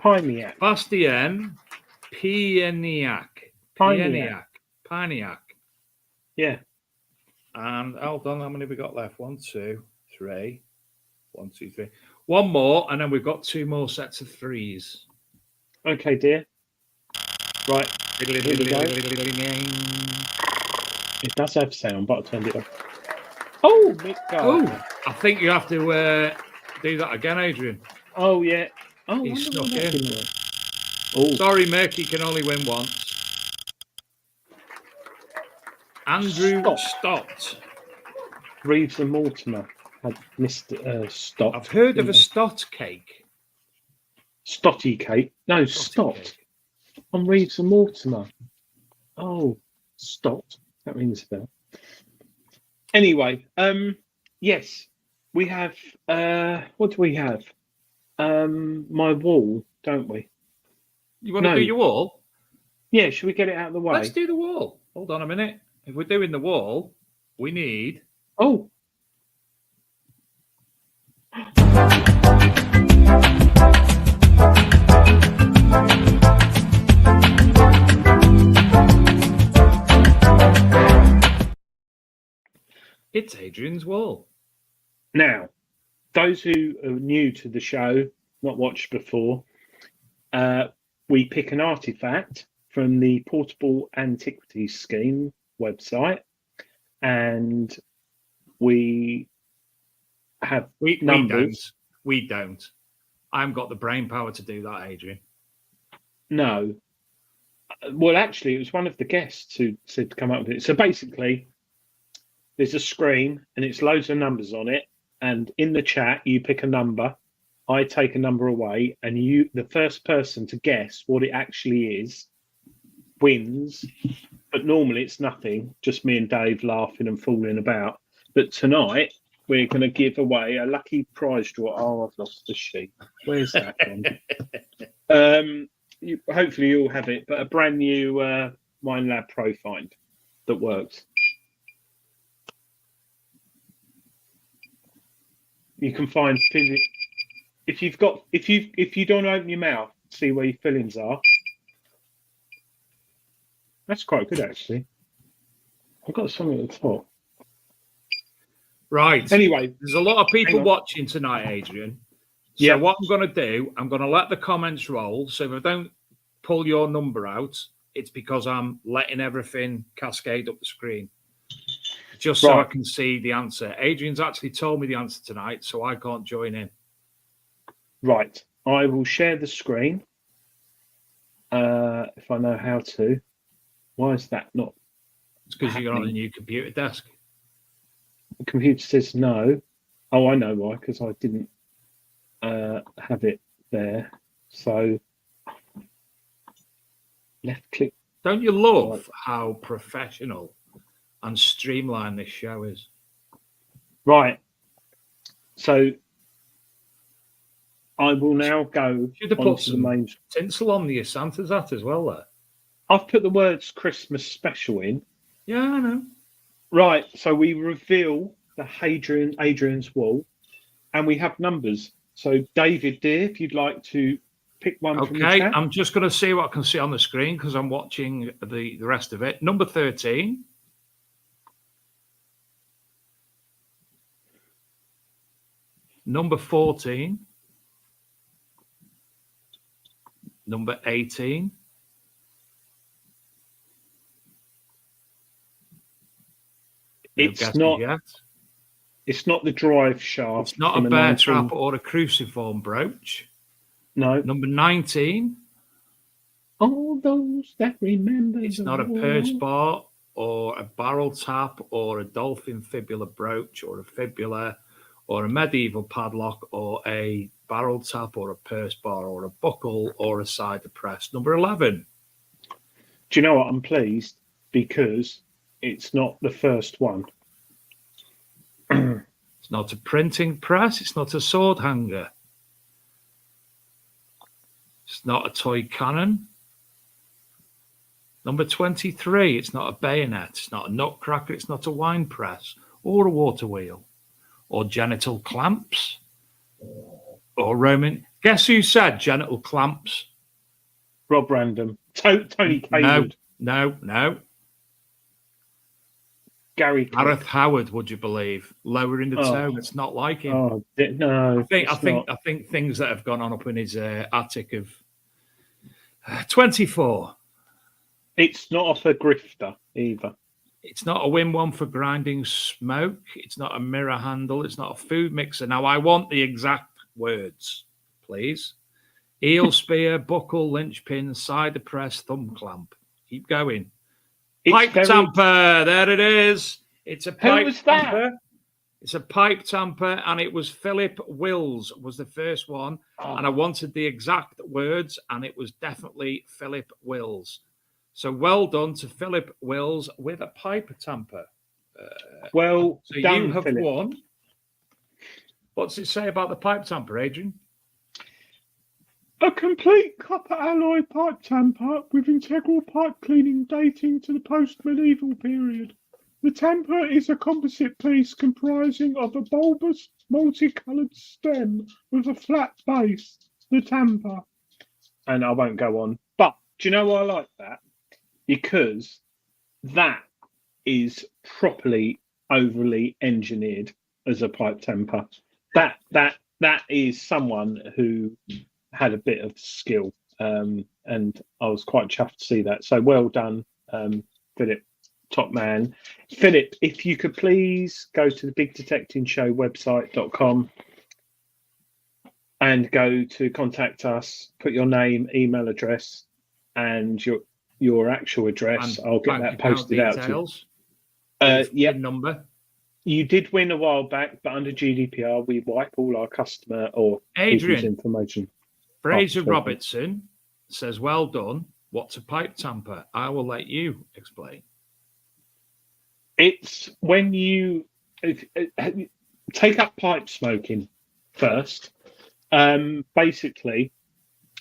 Pieniak. Sebastian Pieniak. Yeah. And hold on, how many have we got left? 1, 2, 3. 1, 2, 3. One more, and then we've got 2 more sets of 3s. Okay, dear. Right. Here we go. It does have sound, but I turned it off. Oh, Mick Gardner. Oh, I think you have to do that again, Adrian. Oh, yeah. Oh, He snuck in. Oh, Sorry, Mick, he can only win once. Andrew Stott. Reeves and Mortimer had missed Stott. I've heard of a Stott cake. Stotty cake. No, Stott. Cake. On Reeves and Mortimer. Oh, Stott. That rings a bell. Anyway, yes, we have. What do we have? My wall, don't we? You want to do your wall? Yeah, should we get it out of the way? Let's do the wall. Hold on a minute. If we're doing the wall, we need. Oh. It's Adrian's wall. Now, those who are new to the show, not watched before, we pick an artifact from the Portable Antiquities Scheme website, and we have numbers. We don't. I haven't got the brain power to do that, Adrian. No. Well, actually, it was one of the guests who said to come up with it. So basically, there's a screen and it's loads of numbers on it. And in the chat, you pick a number. I take a number away, and the first person to guess what it actually is, wins. But normally it's nothing, just me and Dave laughing and fooling about. But tonight we're going to give away a lucky prize draw. Oh, I've lost the sheet. Where's that gone? Hopefully you'll have it, but a brand new MindLab Pro Find that works. You can find if you don't open your mouth, see where your fillings are. That's quite good, actually. I've got something at the top. Right. Anyway, there's a lot of people watching tonight, Adrian. So yeah, what I'm going to do, I'm going to let the comments roll. So if I don't pull your number out, it's because I'm letting everything cascade up the screen, just so I can see the answer. Adrian's actually told me the answer tonight, so I can't join in. Right. I will share the screen if I know how to. Why is that not? It's because you're on a new computer desk. The computer says no. Oh, I know why, because I didn't have it there. So left click. Don't you love how professional and streamlined this show is? Right. So I will now go. Should have put onto some the main. tinsel on the Santa's hat as well there. I've put the words Christmas special in. Yeah, I know. Right. So we reveal the Adrian's wall, and we have numbers. So David, dear, if you'd like to pick one from the chat. I'm just going to see what I can see on the screen because I'm watching the rest of it. Number 13. Number 14. Number 18. It's not the drive shaft. It's not a bear trap or a cruciform brooch. No. Number 19. All those that remember. It's not a purse bar or a barrel tap or a dolphin fibula brooch or a fibula or a medieval padlock or a barrel tap or a purse bar or a buckle or a cider press. Number 11. Do you know what? I'm pleased because it's not the first one. It's not a printing press. It's not a sword hanger. It's not a toy cannon. Number 23. It's not a bayonet. It's not a nutcracker. It's not a wine press or a water wheel or genital clamps or Roman. Guess who said genital clamps? Rob Random. Tony Cawood. No. Gary Gareth Howard, would you believe? Lowering the tone. It's not like him. Oh no. I think things that have gone on up in his attic of 24. It's not off a grifter either. It's not a Win One for grinding smoke. It's not a mirror handle. It's not a food mixer. Now I want the exact words, please. Eel spear, buckle, linchpin, cider press, thumb clamp. Keep going. Pipe tamper. There it is. It's a pipe tamper. It's a pipe tamper, and it was Philip Wills was the first one, and I wanted the exact words, and it was definitely Philip Wills. So well done to Philip Wills with a pipe tamper. Well so done, you have Philip. won. What's it say about the pipe tamper, Adrian? A complete copper alloy pipe tamper with integral pipe cleaning dating to the post-medieval period. The tamper is a composite piece comprising of a bulbous, multicoloured stem with a flat base, the tamper. And I won't go on. But do you know why I like that? Because that is properly overly engineered as a pipe tamper. That is someone who had a bit of skill, and I was quite chuffed to see that. So well done, Philip, top man. Philip, if you could please go to the Big Detecting Show website.com and go to contact us, put your name, email address, and your actual address. And I'll get bank that account posted out to you. details, Yep. PIN number. You did win a while back, but under GDPR, we wipe all our customer or people's Adrian, information. Fraser sorry. Robertson says, well done. What's a pipe tamper? I will let you explain. It's when you take up pipe smoking first. Basically,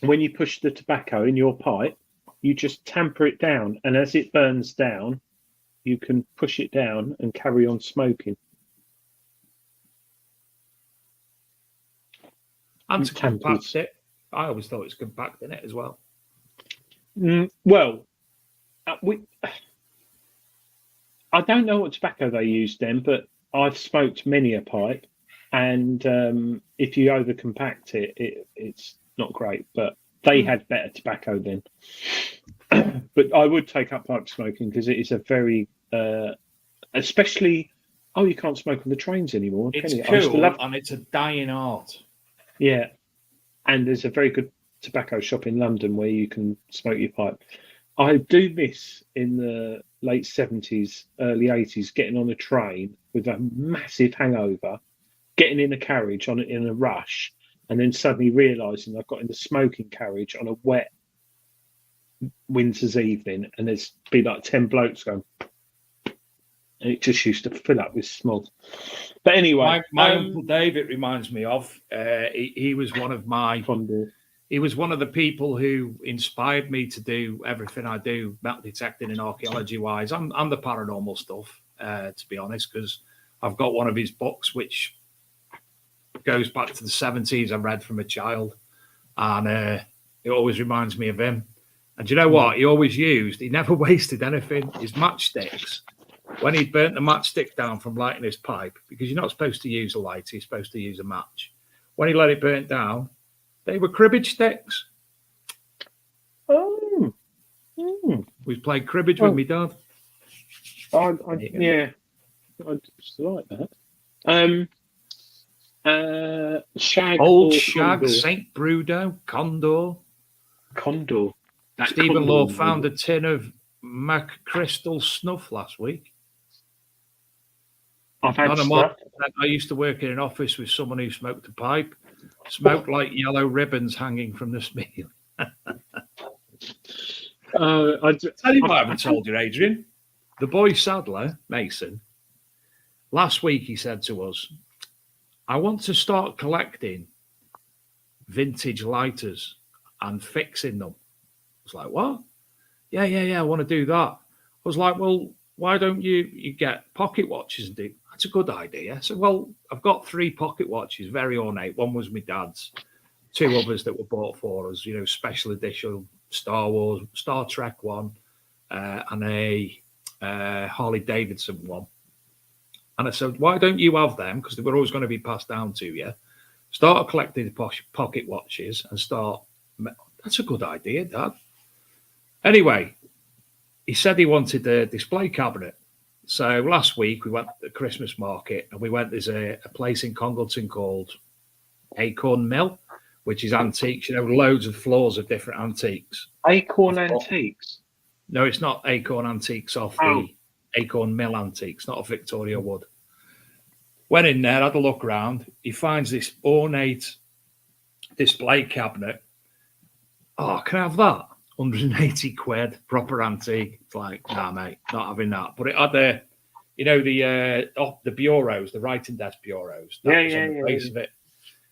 when you push the tobacco in your pipe, you just tamper it down, and as it burns down, you can push it down and carry on smoking. And to compact it, I always thought it's compact in it as well. Well, I don't know what tobacco they use then, but I've smoked many a pipe, and if you over compact it, it's not great. But they had better tobacco then. But I would take up pipe smoking because it is a very, especially. Oh, you can't smoke on the trains anymore. It's can you? cool, and it's a dying art. Yeah, and there's a very good tobacco shop in London where you can smoke your pipe. I do miss in the late 70s, early 80s, getting on a train with a massive hangover, getting in a carriage in a rush, and then suddenly realising I've got in the smoking carriage on a wet winter's evening, and there's been like 10 blokes going, and it just used to fill up with smog. But anyway, my Uncle Dave, it reminds me of. He was one of my. He was one of the people who inspired me to do everything I do, metal detecting and archaeology wise, and the paranormal stuff. To be honest, because I've got one of his books which goes back to the 70s. I read from a child, and it always reminds me of him. And do you know what? He never wasted anything. His matchsticks, when he burnt the matchstick down from lighting his pipe, because you're not supposed to use a lighter, you're supposed to use a match. When he let it burn down, they were cribbage sticks. Oh. We played cribbage with me dad. Yeah. I just like that. Shag. Old Shag, St. Brudo, Condor. Stephen Law found a tin of McCrystal snuff last week. I've had I used to work in an office with someone who smoked a pipe. Smoked like yellow ribbons hanging from the smell. I'll tell you what I haven't told you, Adrian. The boy Sadler, Mason, last week he said to us, I want to start collecting vintage lighters and fixing them. I was like, what? Yeah, I want to do that. I was like, well, why don't you get pocket watches and do? That's a good idea. So, well, I've got 3 pocket watches, very ornate. One was my dad's, 2 others that were bought for us, special edition Star Wars, Star Trek one, and a Harley Davidson one. And I said, why don't you have them? Because they were always going to be passed down to you. Start collecting pocket watches and start. That's a good idea, Dad. Anyway, he said he wanted a display cabinet. So last week we went to the Christmas market, and there's a place in Congleton called Acorn Mill, which is antiques, loads of floors of different antiques. Acorn Antiques? No, it's not Acorn Antiques off the Acorn Mill Antiques, not a Victoria Wood. Went in there, had a look around. He finds this ornate display cabinet. Oh, can I have that? 180 quid, proper antique. It's like, nah, mate, not having that. But it had the bureaus, the writing desk bureaus. That was on the base of it.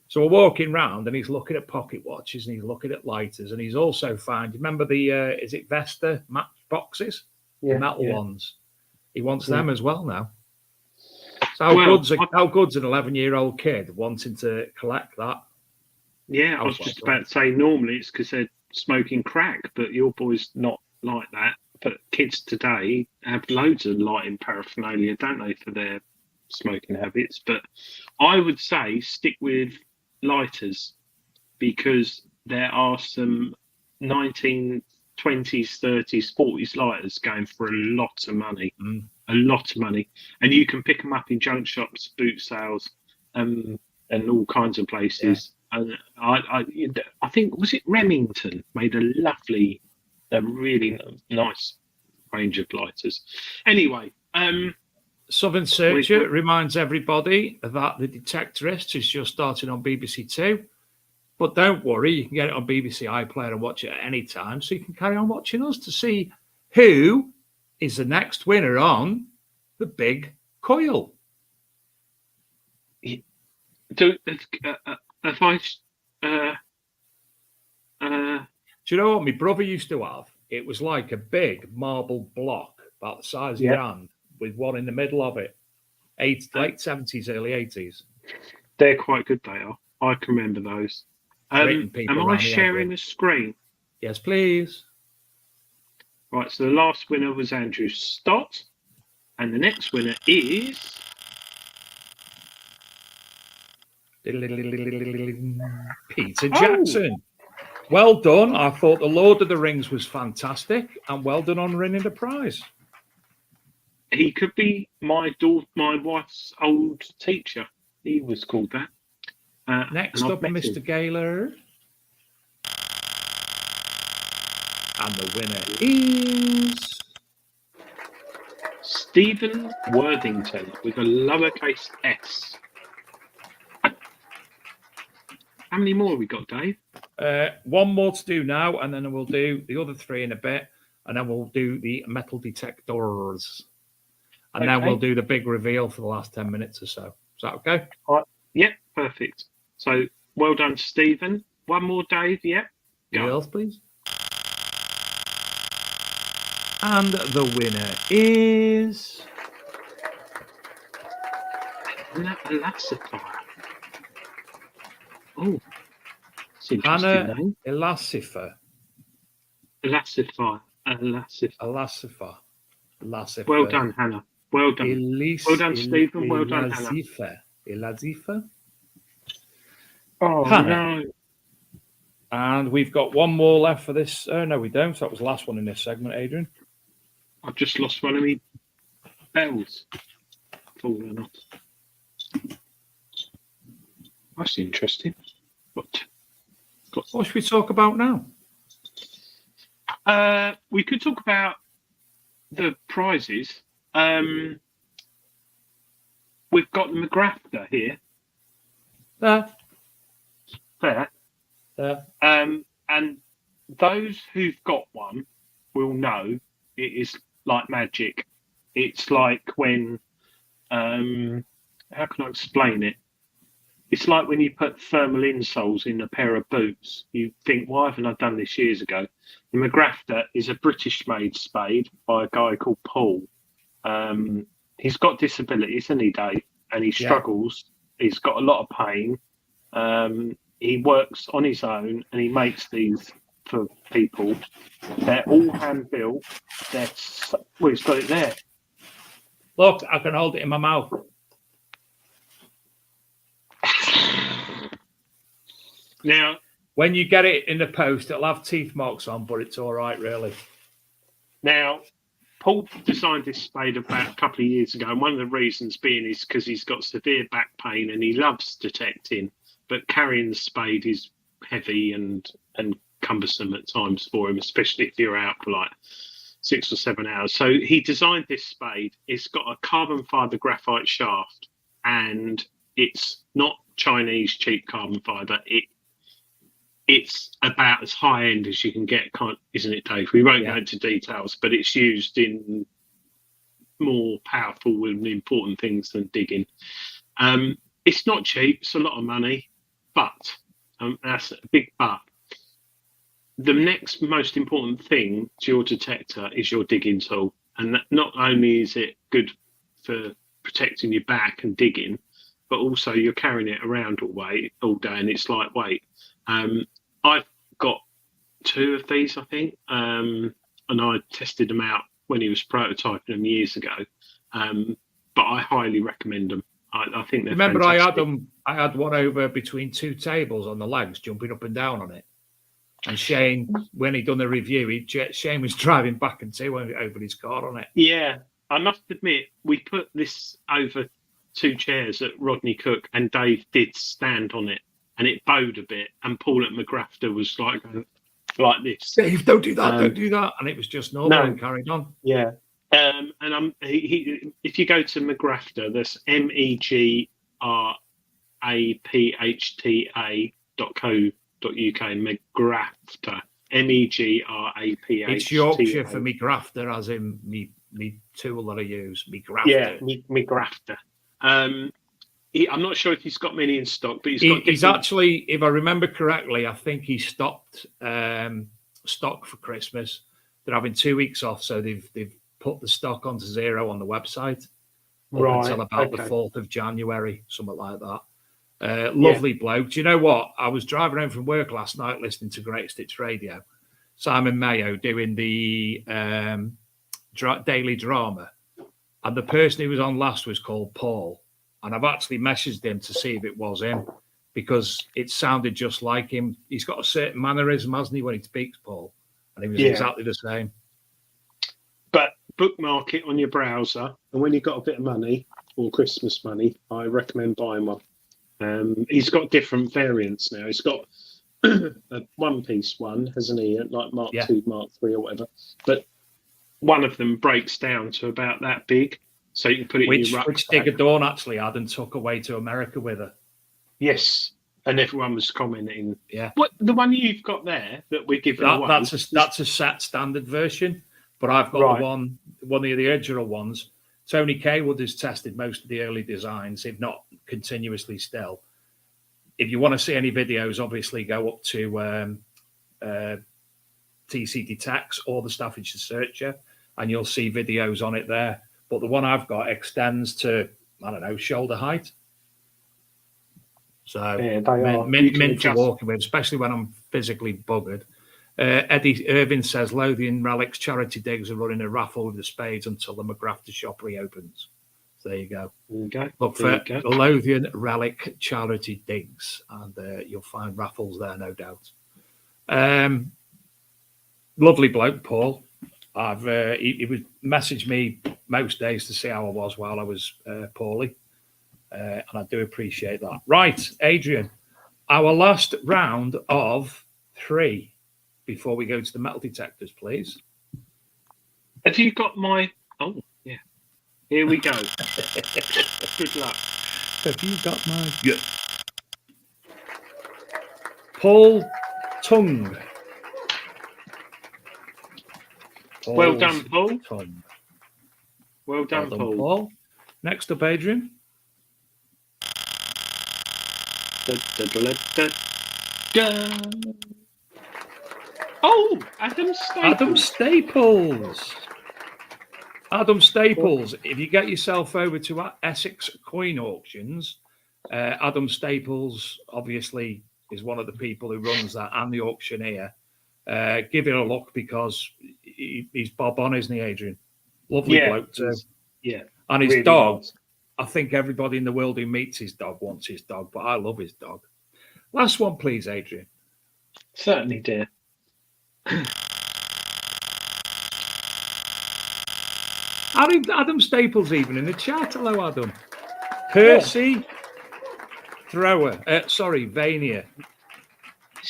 So we're walking round, and he's looking at pocket watches, and he's looking at lighters, and he's also remember the, is it Vesta match boxes? Yeah, the metal ones. He wants them as well now. So how good's an 11-year-old kid wanting to collect that? Yeah, I was just about to say, normally it's because they're smoking crack, but your boy's not like that. But kids today have loads of lighting paraphernalia, don't they, for their smoking habits? But I would say stick with lighters, because there are some 1920s, 30s, 40s lighters going for a lot of money. A lot of money. And you can pick them up in junk shops, boot sales, and all kinds of places. And I think, was it Remington made a really nice range of lighters. Anyway, Southern Searcher reminds everybody that The Detectorist is just starting on BBC Two. But don't worry, you can get it on BBC iPlayer and watch it at any time, so you can carry on watching us to see who is the next winner on the big coil. Do you know what my brother used to have? It was like a big marble block about the size of your hand with one in the middle of it. Late 70s, early 80s. They're quite good, they are. I can remember those. Am I sharing the screen? Yes, please. Right, so the last winner was Andrew Stott, and the next winner is Peter Jackson. Well done. I thought The Lord of the Rings was fantastic, and well done on winning the prize. He could be my wife's old teacher. He was called that. Next up, Mr. Gaylord. And the winner is Stephen Worthington with a lowercase s. How many more have we got, Dave? One more to do now, and then we'll do the other three in a bit, and then we'll do the metal detectors. And then we'll do the big reveal for the last 10 minutes or so. Is that okay? Yep, perfect. So, well done, Stephen. One more, Dave. Yep. Yes, please. And the winner is Elasifier. Oh, it's interesting Hannah name. Elasifier. Elasifier. Well done, Hannah. Well done. Well done, Stephen. Well done, Hannah. Elasifier. Oh, Hannah. no. And we've got one more left for this. No, we don't. That was the last one in this segment, Adrian. I've just lost one of my bells. Fallen off. That's interesting. What should we talk about now? We could talk about the prizes. We've got the McGrafter here. There. And those who've got one will know it is like magic. It's like when, how can I explain it? It's like when you put thermal insoles in a pair of boots. You think, why haven't I done this years ago? The McGrafter is a British-made spade by a guy called Paul. He's got disabilities, isn't he, Dave? And he struggles. Yeah. He's got a lot of pain. He works on his own, and he makes these for people. They're all hand-built. Well, he's got it there. Look, I can hold it in my mouth. Now, when you get it in the post, it'll have teeth marks on, but it's all right, really. Now, Paul designed this spade about a couple of years ago, and one of the reasons being is because he's got severe back pain and he loves detecting, but carrying the spade is heavy and cumbersome at times for him, especially if you're out for like 6 or 7 hours. So he designed this spade. It's got a carbon fibre graphite shaft, and it's not Chinese cheap carbon fibre. It's about as high end as you can get, isn't it, Dave? We won't go into details, but it's used in more powerful and important things than digging. It's not cheap. It's a lot of money, but that's a big but. The next most important thing to your detector is your digging tool. And not only is it good for protecting your back and digging, but also you're carrying it around all day, and it's lightweight. I've got 2 of these, I think, and I tested them out when he was prototyping them years ago. But I highly recommend them. I think they're fantastic. I had one over between 2 tables on the legs, jumping up and down on it. And Shane, when he done the review, Shane was driving back and over his car on it. Yeah, I must admit, we put this over 2 chairs at Rodney Cook, and Dave did stand on it. and it bowed a bit, and Paul at McGrafter was like this. Dave, don't do that, don't do that. And it was just normal and carried on. Yeah. And if you go to McGrafter, that's megrapta.co.uk, McGrafter, MEGRAPHTA. It's Yorkshire for me grafter, as in me tool that I use, me grafter. Yeah, me grafter. I'm not sure if he's got many in stock, but he's actually, if I remember correctly, I think he stopped stock for Christmas. They're having 2 weeks off, so they've put the stock onto zero on the website until about the 4th of January, something like that. Lovely bloke. Do you know what? I was driving home from work last night listening to Great Stitch Radio. Simon Mayo doing the daily drama. And the person who was on last was called Paul. And I've actually messaged him to see if it was him, because it sounded just like him. He's got a certain mannerism, hasn't he, when he speaks, Paul? And he was exactly the same. But bookmark it on your browser, and when you've got a bit of money, or Christmas money, I recommend buying one. He's got different variants now. He's got a one-piece one, hasn't he? Like Mark II, Mark III, or whatever. But one of them breaks down to about that big, so you can put it in your rucksack. Which Digger Dawn actually had and took away to America with her. Yes, and everyone was commenting. Yeah. What, the one you've got there that we're giving away? That's a set standard version, but I've got the one of the original ones. Tony Kaywood has tested most of the early designs, if not continuously still. If you want to see any videos, obviously go up to TCD Tax or the Staffordshire Searcher, and you'll see videos on it there. But the one I've got extends to, I don't know, shoulder height. So mint to walking with, especially when I'm physically buggered. Eddie Irvin says Lothian Relics Charity Digs are running a raffle with the spades until the McGrafter shop reopens. So there you go. Look for Lothian Relic Charity Digs, and you'll find raffles there, no doubt. Lovely bloke, Paul. He would message me most days to see how I was while I was poorly, and I do appreciate that. Right, Adrian, our last round of 3 before we go to the metal detectors, please. Have you got my... Oh, yeah. Here we go. Good luck. Have you got my... Yeah. Paul Tongue. Well done, Paul. Tongue. Well done, Paul. Next up, Adrian. Oh, Adam Staples. Adam Staples. If you get yourself over to Essex Coin Auctions, Adam Staples obviously is one of the people who runs that and the auctioneer. Give it a look, because he's bob on, isn't he, Adrian? Lovely bloke too. Yeah. And his really dog, I think everybody in the world who meets his dog wants his dog, but I love his dog. Last one, please, Adrian. Certainly, dear. Adam Staples even in the chat. Hello, Adam. Percy Thrower. Vania.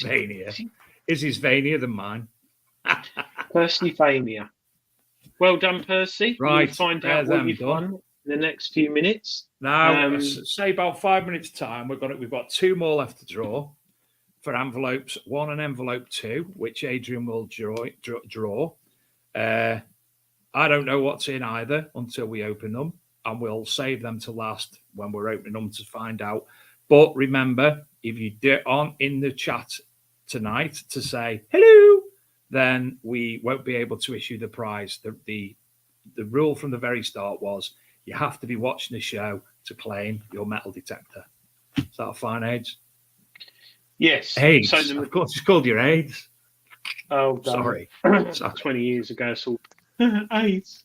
Vania. Is his Vania than mine? Percy Vania. Well done, Percy. Right. We'll find out what you've won in the next few minutes. Now, say about 5 minutes' time, we've got 2 more left to draw for envelopes 1 and envelope 2, which Adrian will draw. I don't know what's in either until we open them, and we'll save them to last when we're opening them to find out. But remember, if you aren't in the chat tonight to say hello, then we won't be able to issue the prize. The rule from the very start was you have to be watching the show to claim your metal detector. Is that fine, AIDS? Yes. AIDS. Of course, it's called your AIDS. Oh, sorry. 20 years ago, so AIDS.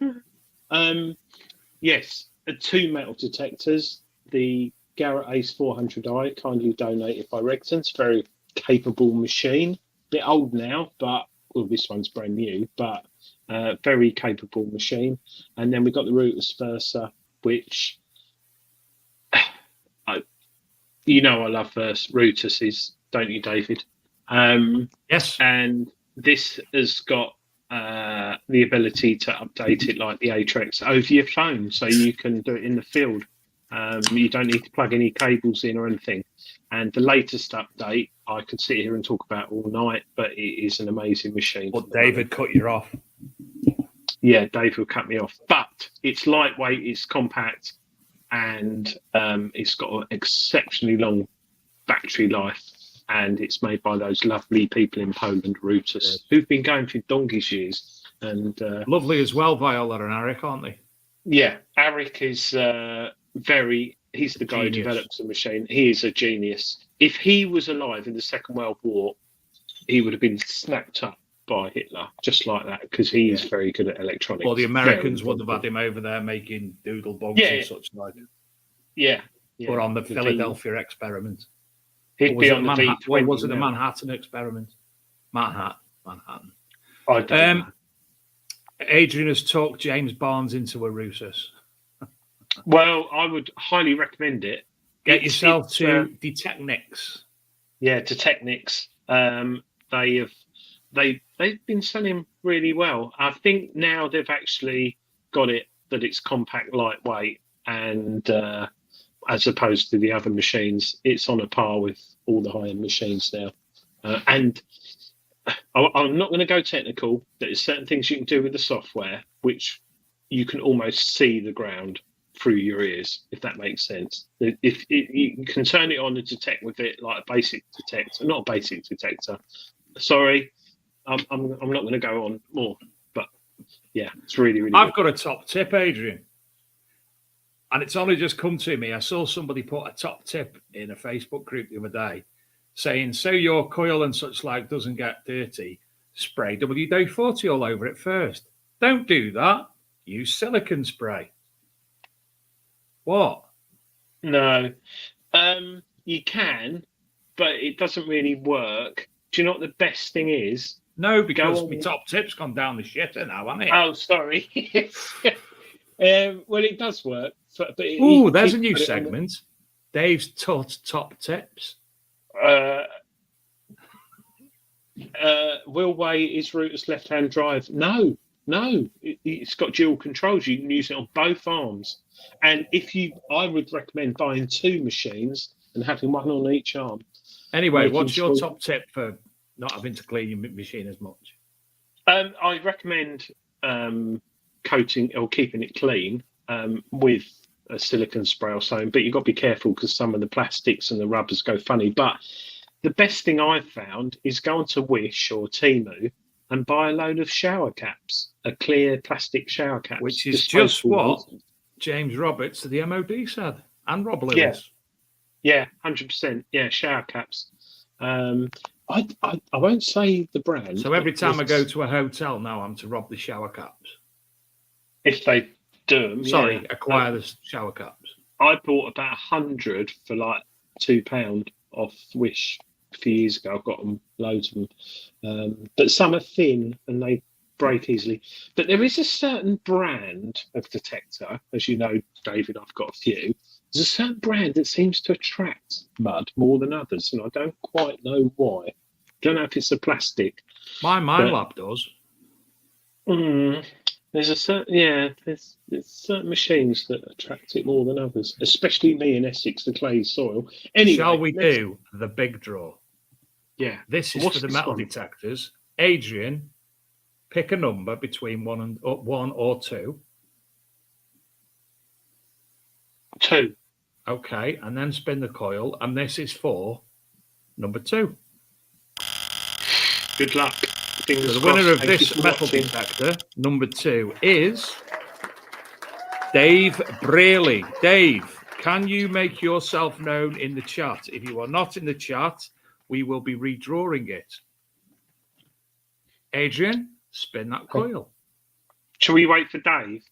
Yes, 2 metal detectors. The Garrett Ace 400i, kindly donated by Regton's. Very capable machine. Bit old now, but this one's brand new, but very capable machine. And then we've got the Rootus Versa, which you know I love Rutuses, don't you, David? Yes. And this has got the ability to update it like the Atrix over your phone, so you can do it in the field. You don't need to plug any cables in or anything. And the latest update, I could sit here and talk about all night, but it is an amazing machine. But David cut you off. Yeah, Dave will cut me off. But it's lightweight, it's compact, and it's got an exceptionally long battery life. And it's made by those lovely people in Poland, Rutus, who've been going for donkey's years. And lovely as well, Viola and Eric, aren't they? Yeah, Eric is he's the guy who develops the machine. He is a genius. If he was alive in the Second World War, he would have been snapped up by Hitler, just like that, because he is very good at electronics. Well, the Americans would have had him over there making doodle bugs and such like. Yeah. Or on the Philadelphia experiment. He'd be on the V20. Or was it the Manhattan experiment? Manhattan. I don't know. Adrian has talked James Barnes into a Rusus. Well, I would highly recommend it. Get yourself to Detechnix. Yeah, Detechnix. They've been selling really well. I think now they've actually got it that it's compact, lightweight, and as opposed to the other machines, it's on a par with all the high-end machines now. And I'm not going to go technical. There's certain things you can do with the software, which you can almost see the ground through your ears, if that makes sense. If you can turn it on and detect with it like a basic detector, not a basic detector. Sorry, I'm not going to go on more, but yeah, it's really, really I've got a top tip, Adrian. And it's only just come to me. I saw somebody put a top tip in a Facebook group the other day saying, so your coil and such like doesn't get dirty, spray WD-40 all over it first. Don't do that. Use silicone spray. What? No. You can, but it doesn't really work. Do you know what the best thing is? No, because my top tip's gone down the shitter now, hasn't it? Oh, sorry. Well, it does work. Oh, there's a new segment. Dave's top tips. Will weigh is Rutus left-hand drive. No. It's got dual controls. You can use it on both arms. And I would recommend buying two machines and having one on each arm. Anyway, what's your top tip for not having to clean your machine as much? I recommend coating or keeping it clean with a silicone spray or something, but you've got to be careful because some of the plastics and the rubbers go funny. But the best thing I've found is go onto Wish or Temu and buy a load of shower caps, a clear plastic shower cap. Which is just what James Roberts of the MOD said, and Rob Lewis. Yeah, 100%. Yeah, shower caps. I won't say the brand. So every time I go to a hotel now, I'm to rob the shower caps. If they do them, acquire the shower caps. I bought about 100 for like £2 off Wish a few years ago. I've got them, loads of them, but some are thin and they break easily. But there is a certain brand of detector, as you know, David. I've got a few. There's a certain brand that seems to attract mud more than others, and I don't quite know why. Don't know if it's the plastic. My lab does. There's a certain there's certain machines that attract it more than others, especially me in Essex, the clay soil. Anyway, shall we do the big draw? Yeah. This is for the metal detectors. Adrian, pick a number between 1 or 2. 2. Okay, and then spin the coil, and this is for number 2. Good luck. So the winner of this metal detector, number 2, is Dave Braley. Dave, can you make yourself known in the chat? If you are not in the chat, we will be redrawing it. Adrian, spin that coil. Shall we wait for Dave?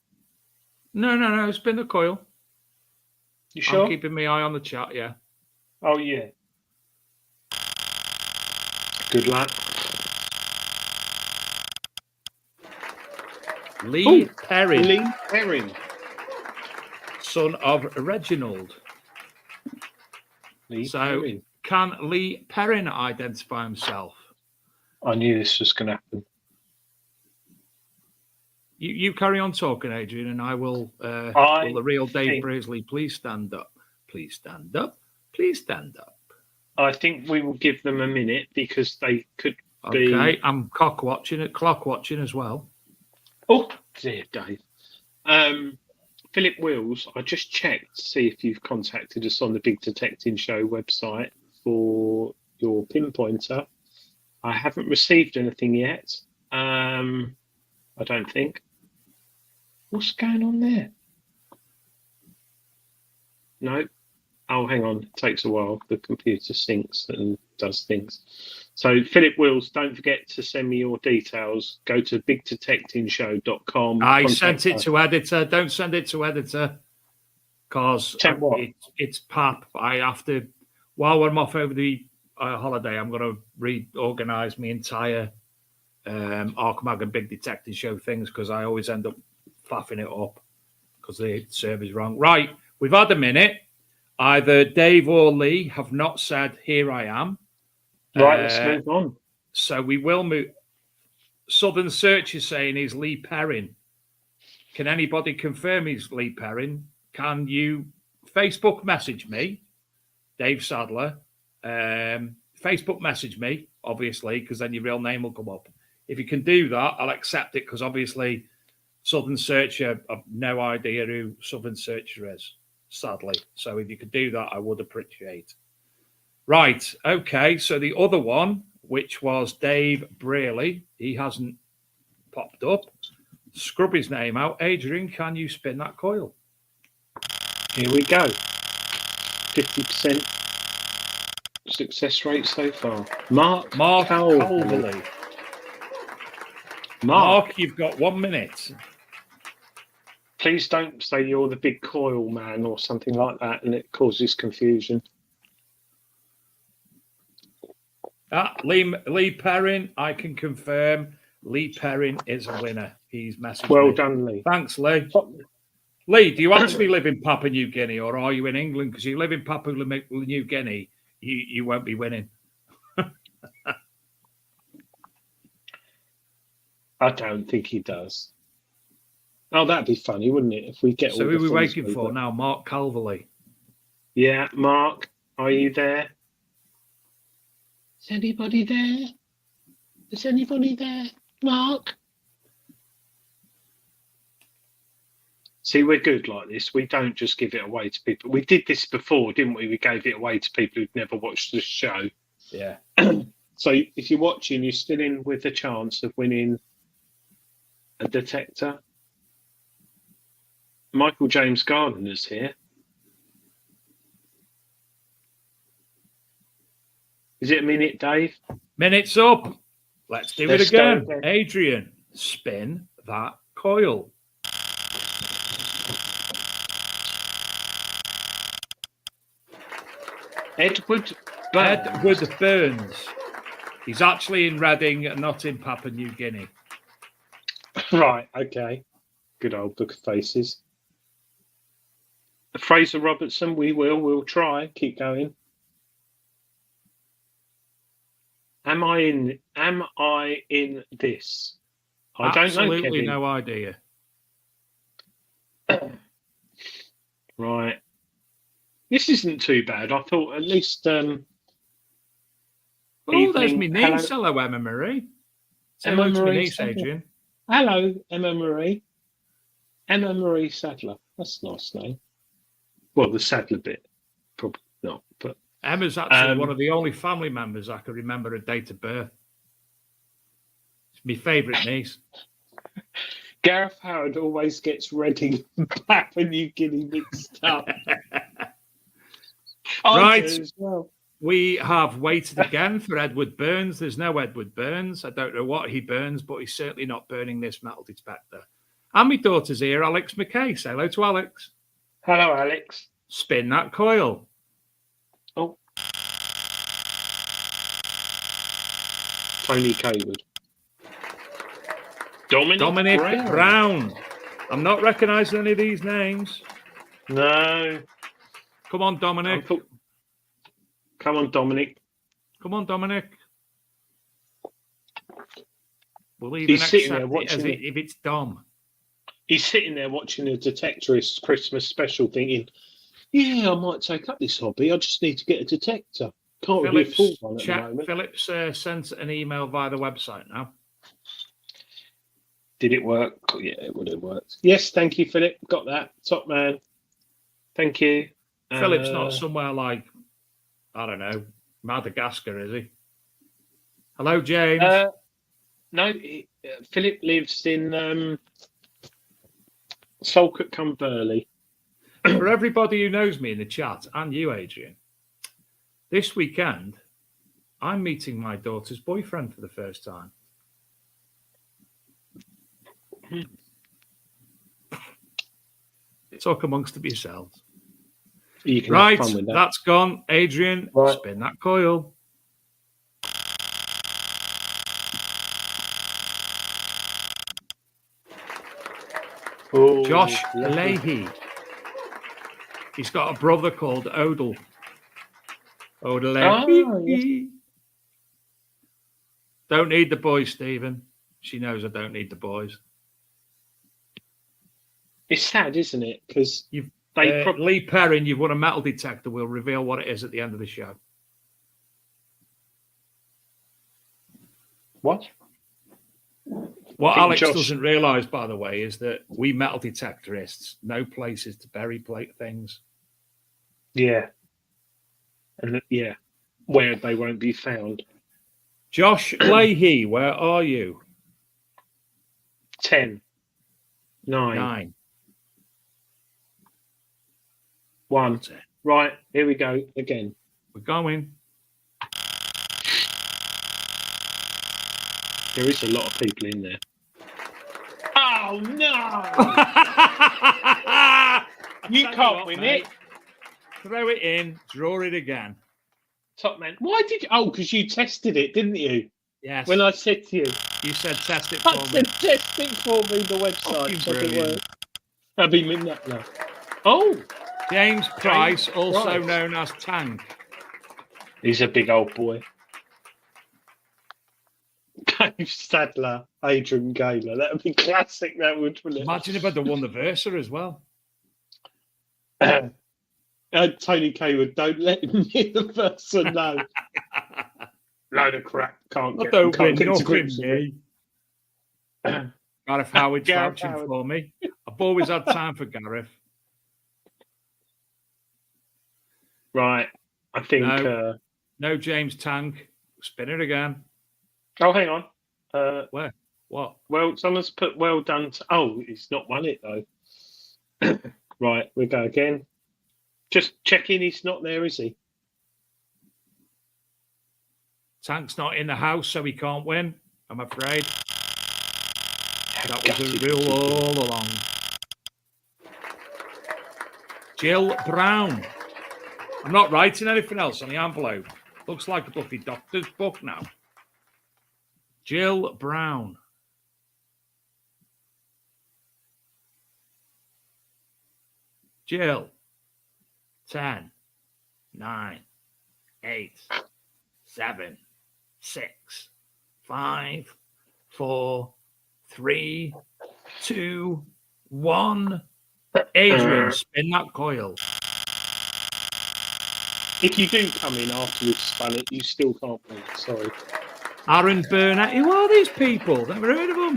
No. Spin the coil. You sure? I'm keeping my eye on the chat, yeah. Oh, yeah. Good luck. Lee Perrin. Lee Perrin. Son of Reginald. Lee So, Perrin. can Lee Perrin identify himself? I knew this was going to happen. You carry on talking, Adrian, and I will. I Will the real Dave think- Braisley please stand up? Please stand up. Please stand up. I think we will give them a minute because they could Okay, be. I'm clock watching as well. Oh, dear Dave. Philip Wills, I just checked to see if you've contacted us on the Big Detecting Show website for your pinpointer. I haven't received anything yet. I don't think. What's going on there? No. Oh, hang on. It takes a while. The computer syncs and does things. So, Philip Wills, don't forget to send me your details. Go to bigdetectingshow.com. I sent it to editor. Don't send it to editor because Send what? it's pap. I have to, while I'm off over the holiday, I'm going to reorganize my entire Arkham and Big Detective Show things because I always end up faffing it up because the server's wrong. Right, we've had a minute. Either Dave or Lee have not said, "Here I am." Right, let's move on. So we will move. Southern Search is saying he's Lee Perrin. Can anybody confirm he's Lee Perrin? Can you Facebook message me, Dave Sadler? Facebook message me, obviously, because then your real name will come up. If you can do that, I'll accept it because obviously Southern Searcher, I've no idea who Southern Searcher is, sadly. So if you could do that, I would appreciate. Right, okay, so the other one, which was Dave Braley, he hasn't popped up. Scrub his name out. Adrian, can you spin that coil? Here we go. 50% success rate so far. Mark Calverley. Mark, you've got 1 minute. Please don't say you're the big coil man or something like that and it causes confusion. Lee Perrin, I can confirm Lee Perrin is a winner. He's messaged Well me. done, Lee. Thanks, Lee. Lee, do you actually live in Papua New Guinea or are you in England? Because you live in Papua New Guinea, you won't be winning. I don't think he does. Oh, that'd be funny, wouldn't it? If we get So all who are the we things waiting we for got. now? Mark Calverley. Yeah, Mark, are you there? Is anybody there? Is anybody there? Mark? See, we're good like this. We don't just give it away to people. We did this before, didn't we? We gave it away to people who'd never watched the show. Yeah. So if you're watching, you're still in with a chance of winning a detector. Michael James Gardner's here. Is it a minute, Dave? Minute's up. Let's do Let's it again. go again. Adrian, spin that coil. Edward Burns. Edward Burns. He's actually in Reading and not in Papua New Guinea. Right, okay. Good old Book of Faces. Fraser Robertson, we'll try. Keep going. Am I in this? I don't know, Absolutely Kevin. no idea. Right. This isn't too bad. I thought at least Oh, there's my evening. niece. Hello, Emma Marie. Say Emma hello to my Marie niece, Sadler. Adrian. Hello, Emma Marie. Emma Marie Sadler. That's a nice name. Well, the Sadler bit, probably not. But Emma's actually one of the only family members I can remember her date of birth. It's my favourite niece. Gareth Howard always gets Reading and Papua New Guinea mixed up. I Right. do as well. We have waited again for Edward Burns. There's no Edward Burns. I don't know what he burns, but he's certainly not burning this metal detector. And my daughter's here, Alex McKay. Say hello to Alex. Hello, Alex. Spin that coil. Oh. Tony Kaywood. Dominic Brown. I'm not recognising any of these names. No. Come on, Dominic. Come on, Dominic. Come on, Dominic. We'll He's even sitting there accept it watching as it. if it's Dom. He's sitting there watching the Detectorist Christmas special, thinking, "Yeah, I might take up this hobby. I just need to get a detector. Can't really afford one at the moment." Phillips sent an email via the website now. Did it work? Yeah, it would have worked. Yes, thank you, Philip. Got that. Top man. Thank you. Philip's not somewhere like, I don't know, Madagascar, is he? Hello, James. No, Philip lives in Salcott-cum-Burley. For everybody who knows me in the chat, and you, Adrian, this weekend, I'm meeting my daughter's boyfriend for the first time. Talk amongst yourselves. You can Right, have fun with that. that's gone. Adrian, Right. spin that coil. Oh, Josh lovely. Leahy. He's got a brother called Odell. Odell. Yes. Don't need the boys, Stephen. She knows I don't need the boys. It's sad, isn't it? Because Lee Perrin, you've won a metal detector. We'll reveal what it is at the end of the show. What? What Alex Josh doesn't realise, by the way, is that we metal detectorists know places to bury things. Yeah. And where they won't be found. Josh Leahy, where are you? 10, 9, 9. 1. Right, here we go again. We're going. There is a lot of people in there. Oh, no! You can't win it. Throw it in, draw it again. Top man. Why did you? Oh, because you tested it, didn't you? Yes. When I said to you, You said test it I for me. said test it for me, the website. Fucking Check it brilliant. work. That'd be midnight now. Oh, James Price, also Price. known as Tank. he's a big old boy. Dave Sadler, Adrian Gaylor. That would be classic, that would, wouldn't it? Imagine if I'd have won the Versa as well. Tony Kaywood, don't let him hear the first one, no. Load of crap. Can't I get, don't can't win get to nothing, grips with it. me. Gareth Howard's Gareth vouching Howard. for me. I've always had time for Gareth. Right. I think. No. No James Tank. Spin it again. Oh, hang on. Where? What? Well, someone's put well done. Oh, he's not won it, though. Right, we go again. Just checking he's not there, is he? Tank's not in the house, so he can't win, I'm afraid. That was the rule all along. Jill Brown. I'm not writing anything else on the envelope. Looks like a bloody doctor's book now. Jill Brown. Jill. 10, 9, 8, 7, 6, 5, 4, 3, 2, 1. Adrian, spin that coil. If you do come in after we've spun it, you still can't win. Sorry. Aaron Burnett. Who are these people? Never heard of them.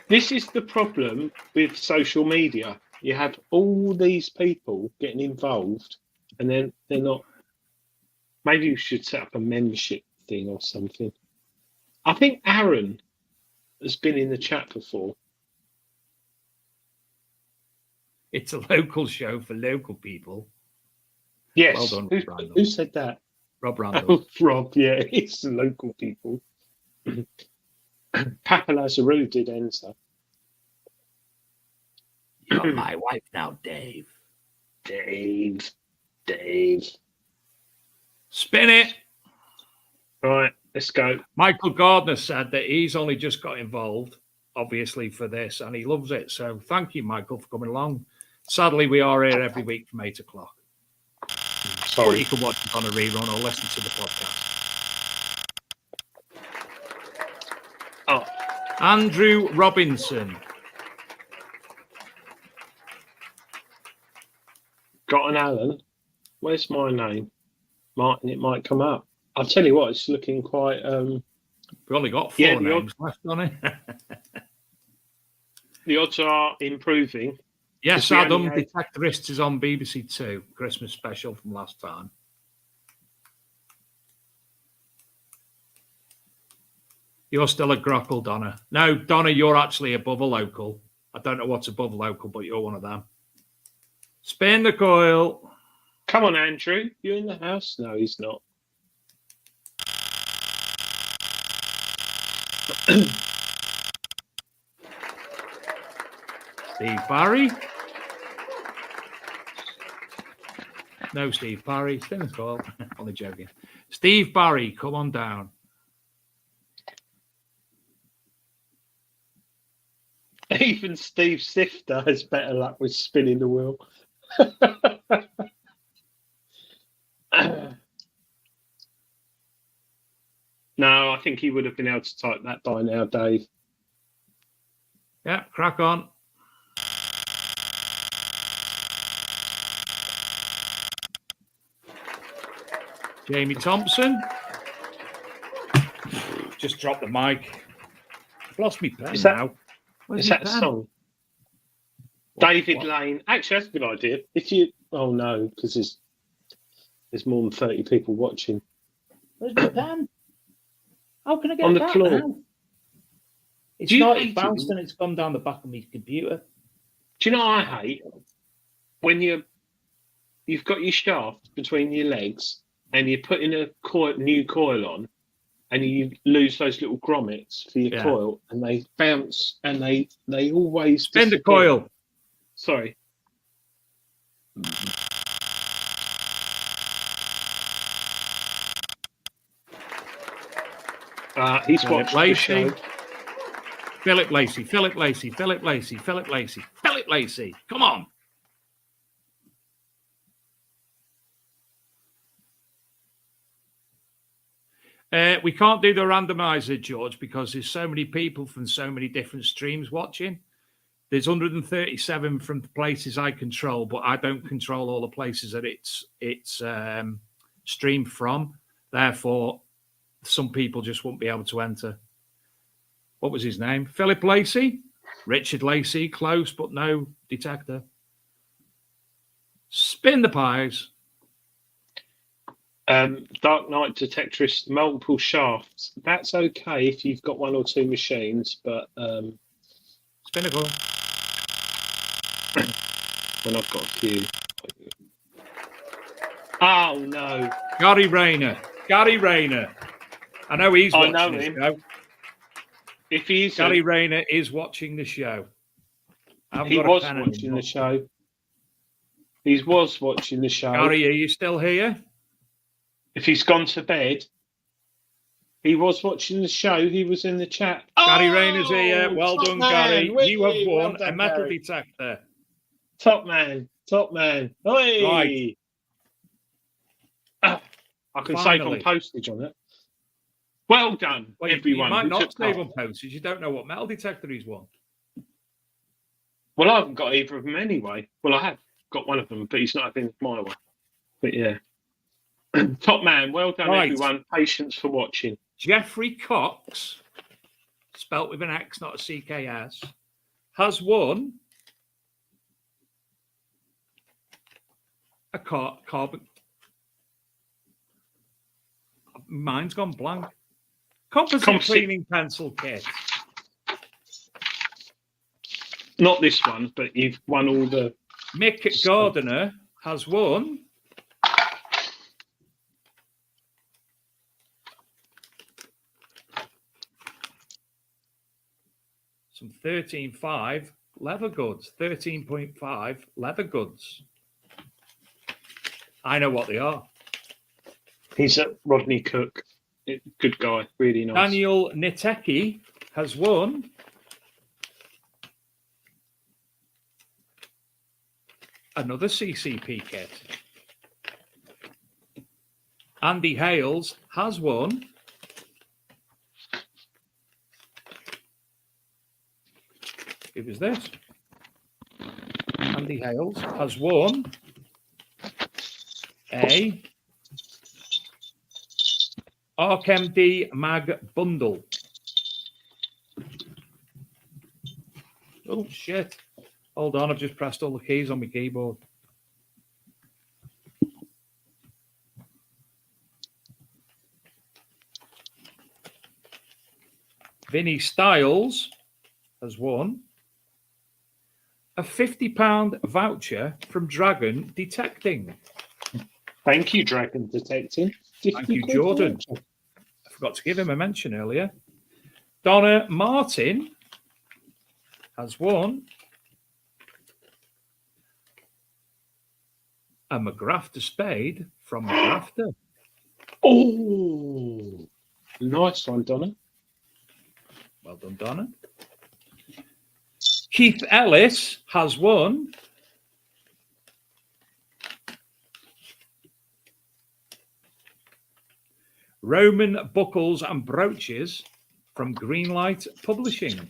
This is the problem with social media. You have all these people getting involved, and then they're not. Maybe you should set up a membership thing or something. I think Aaron has been in the chat before. It's a local show for local people. Yes. Well done, Rob Randall. Who said that? Rob Randall. Oh, Rob, yeah, it's the local people. Papa Lazarou did enter. You're my wife now, Dave. Dave. Spin it. Right, let's go. Michael Gardner said that he's only just got involved, obviously, for this, and he loves it. So thank you, Michael, for coming along. Sadly, we are here every week from 8 o'clock. Or Sorry. you can watch it on a rerun or listen to the podcast. Oh, Andrew Robinson. got an Alan. Where's my name? Martin, it might come up. I'll tell you what, it's looking quite... We've only got Yeah, four the names left on it. the odds are improving. Yes, we Adam, only had- Detectorists is on BBC Two. Christmas special from last time. You're still a Grockle, Donna. No, Donna, you're actually above a local. I don't know what's above a local, but you're one of them. Spin the coil. Come on, Andrew. You in the house? No, he's not. Steve Barry. No, Steve Barry. Spin the coil. Only joking. Steve Barry, come on down. Even Steve Sifter has better luck with spinning the wheel. No, I think he would have been able to type that by now, Dave. Yeah, crack on. Jamie Thompson. Just dropped the mic. I've lost my pen Is that- now. Where's Is my that a pen? song? What- David what? Lane. Actually, that's a good idea. If you... Oh, no, because there's more than 30 people watching. Where's my pen? How can I get On the that floor. now? It's Do you not. hate It it? bounced and it's gone down the back of my computer. Do you know what I hate? When you've got your shaft between your legs and you're putting a new coil on and you lose those little grommets for your Yeah. coil and they bounce and they always Spin the disappear. coil. Sorry. He's Philip watched the Lacey. show. Philip Lacey. Philip Lacey. Philip Lacey. Philip Lacey. Philip Lacey. Come on. We can't do the randomizer, George, because there's so many people from so many different streams watching. There's 137 from the places I control, but I don't control all the places that it's streamed from. Therefore, some people just won't be able to enter. What was his name? Philip Lacey? Richard Lacey, close, but no detector. Spin the pies. Dark Knight Detectorist, multiple shafts. That's okay if you've got one or two machines, but Spin a coil. when I've got a few. Oh no! Gary Rayner. Gary Rayner. I know he's I watching know the him. show. If he is, Gary Rayner is watching the show. I haven't he got a was pen watching anymore. the show. He was watching the show. Gary, are you still here? If he's gone to bed, he was watching the show. He was in the chat. Gary Oh, Rayner's here. Well top done, man. Gary. Whee! You have Well won done, a metal Gary. detector. Top man, top man. Hey! Right. I can save Finally. on postage on it. Well done, Well, everyone. you might who not took save part. on postage. You don't know what metal detector he's won. Well, I haven't got either of them anyway. Well, I have got one of them, but he's not having my one. But yeah. Top man, well done, Right. everyone. Patience for watching. Jeffrey Cox, spelt with an X, not a CKS, has won a carbon. Mine's gone blank. Composite cleaning pencil kit. Not this one, but you've won all the. Mick Gardiner has won some 13.5 leather goods. 13.5 leather goods. I know what they are. He's at Rodney Cook. Good guy, really nice. Daniel Nitecki has won another CCP kit. Andy Hales has won who was this? Andy Hales has won a ArkMD Mag bundle. Oh, shit. Hold on, I've just pressed all the keys on my keyboard. Vinny Styles has won a £50 voucher from Dragon Detecting. Thank you, Dragon Detecting. Thank you, Jordan. I forgot to give him a mention earlier. Donna Martin has won a McGrafter spade from McGrafter. Oh, nice one, Donna. Well done, Donna. Keith Ellis has won Roman buckles and brooches from Greenlight Publishing.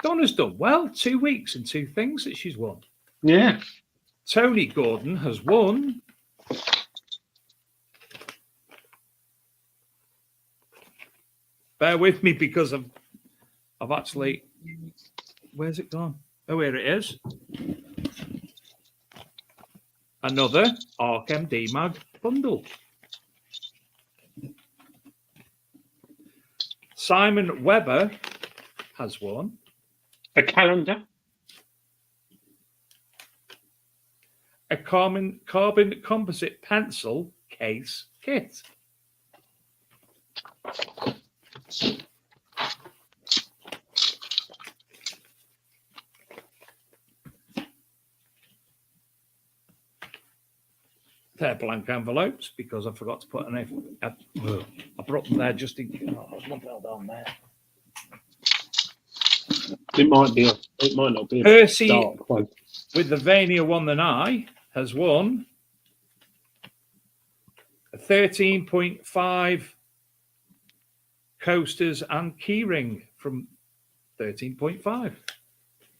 Donna's done well. 2 weeks and 2 things that she's won. Yeah. Tony Gordon has won bear with me because I've actually, where's it gone? Oh, here it is. Another ArkMD Mag bundle. Simon Webber has won a calendar, a carbon composite pencil case kit. They're blank envelopes because I forgot to put an F. I brought them there just in. Oh, there's one fell down there. It might not be a Percy dark one. with the Vania Won the Eye has won a 13.5 coasters and keyring from 13.5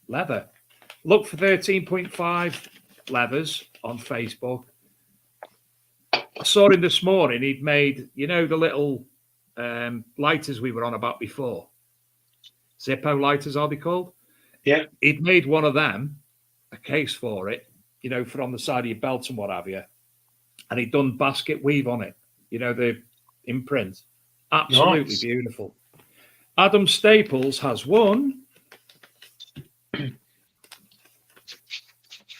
leather. Look for 13.5 leathers on Facebook. I saw him this morning. He'd made, the little lighters we were on about before. Zippo lighters, are they called? Yeah. He'd made one of them, a case for it, for on the side of your belt and what have you. And he'd done basket weave on it, the imprint. Absolutely nice. Beautiful. Adam Staples has won a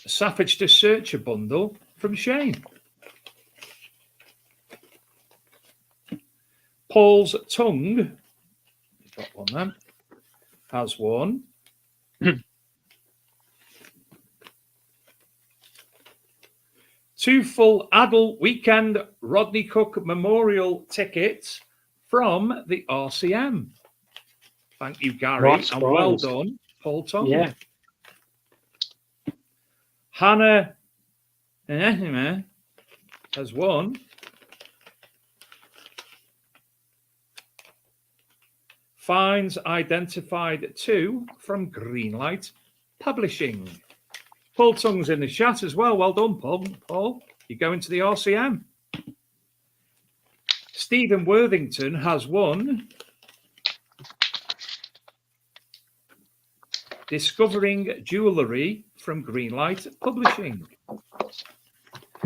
Savage to Searcher bundle from Shane. Paul's Tongue, got one then, has won two full adult weekend Rodney Cook Memorial tickets from the RCM. Thank you, Gary, nice and prize. well done, Paul Tongue. Yeah. Hannah has won Finds Identified 2 from Greenlight Publishing. Paul Tongue's in the chat as well. Well done, Paul. You're going to the RCM. Stephen Worthington has won Discovering Jewellery from Greenlight Publishing.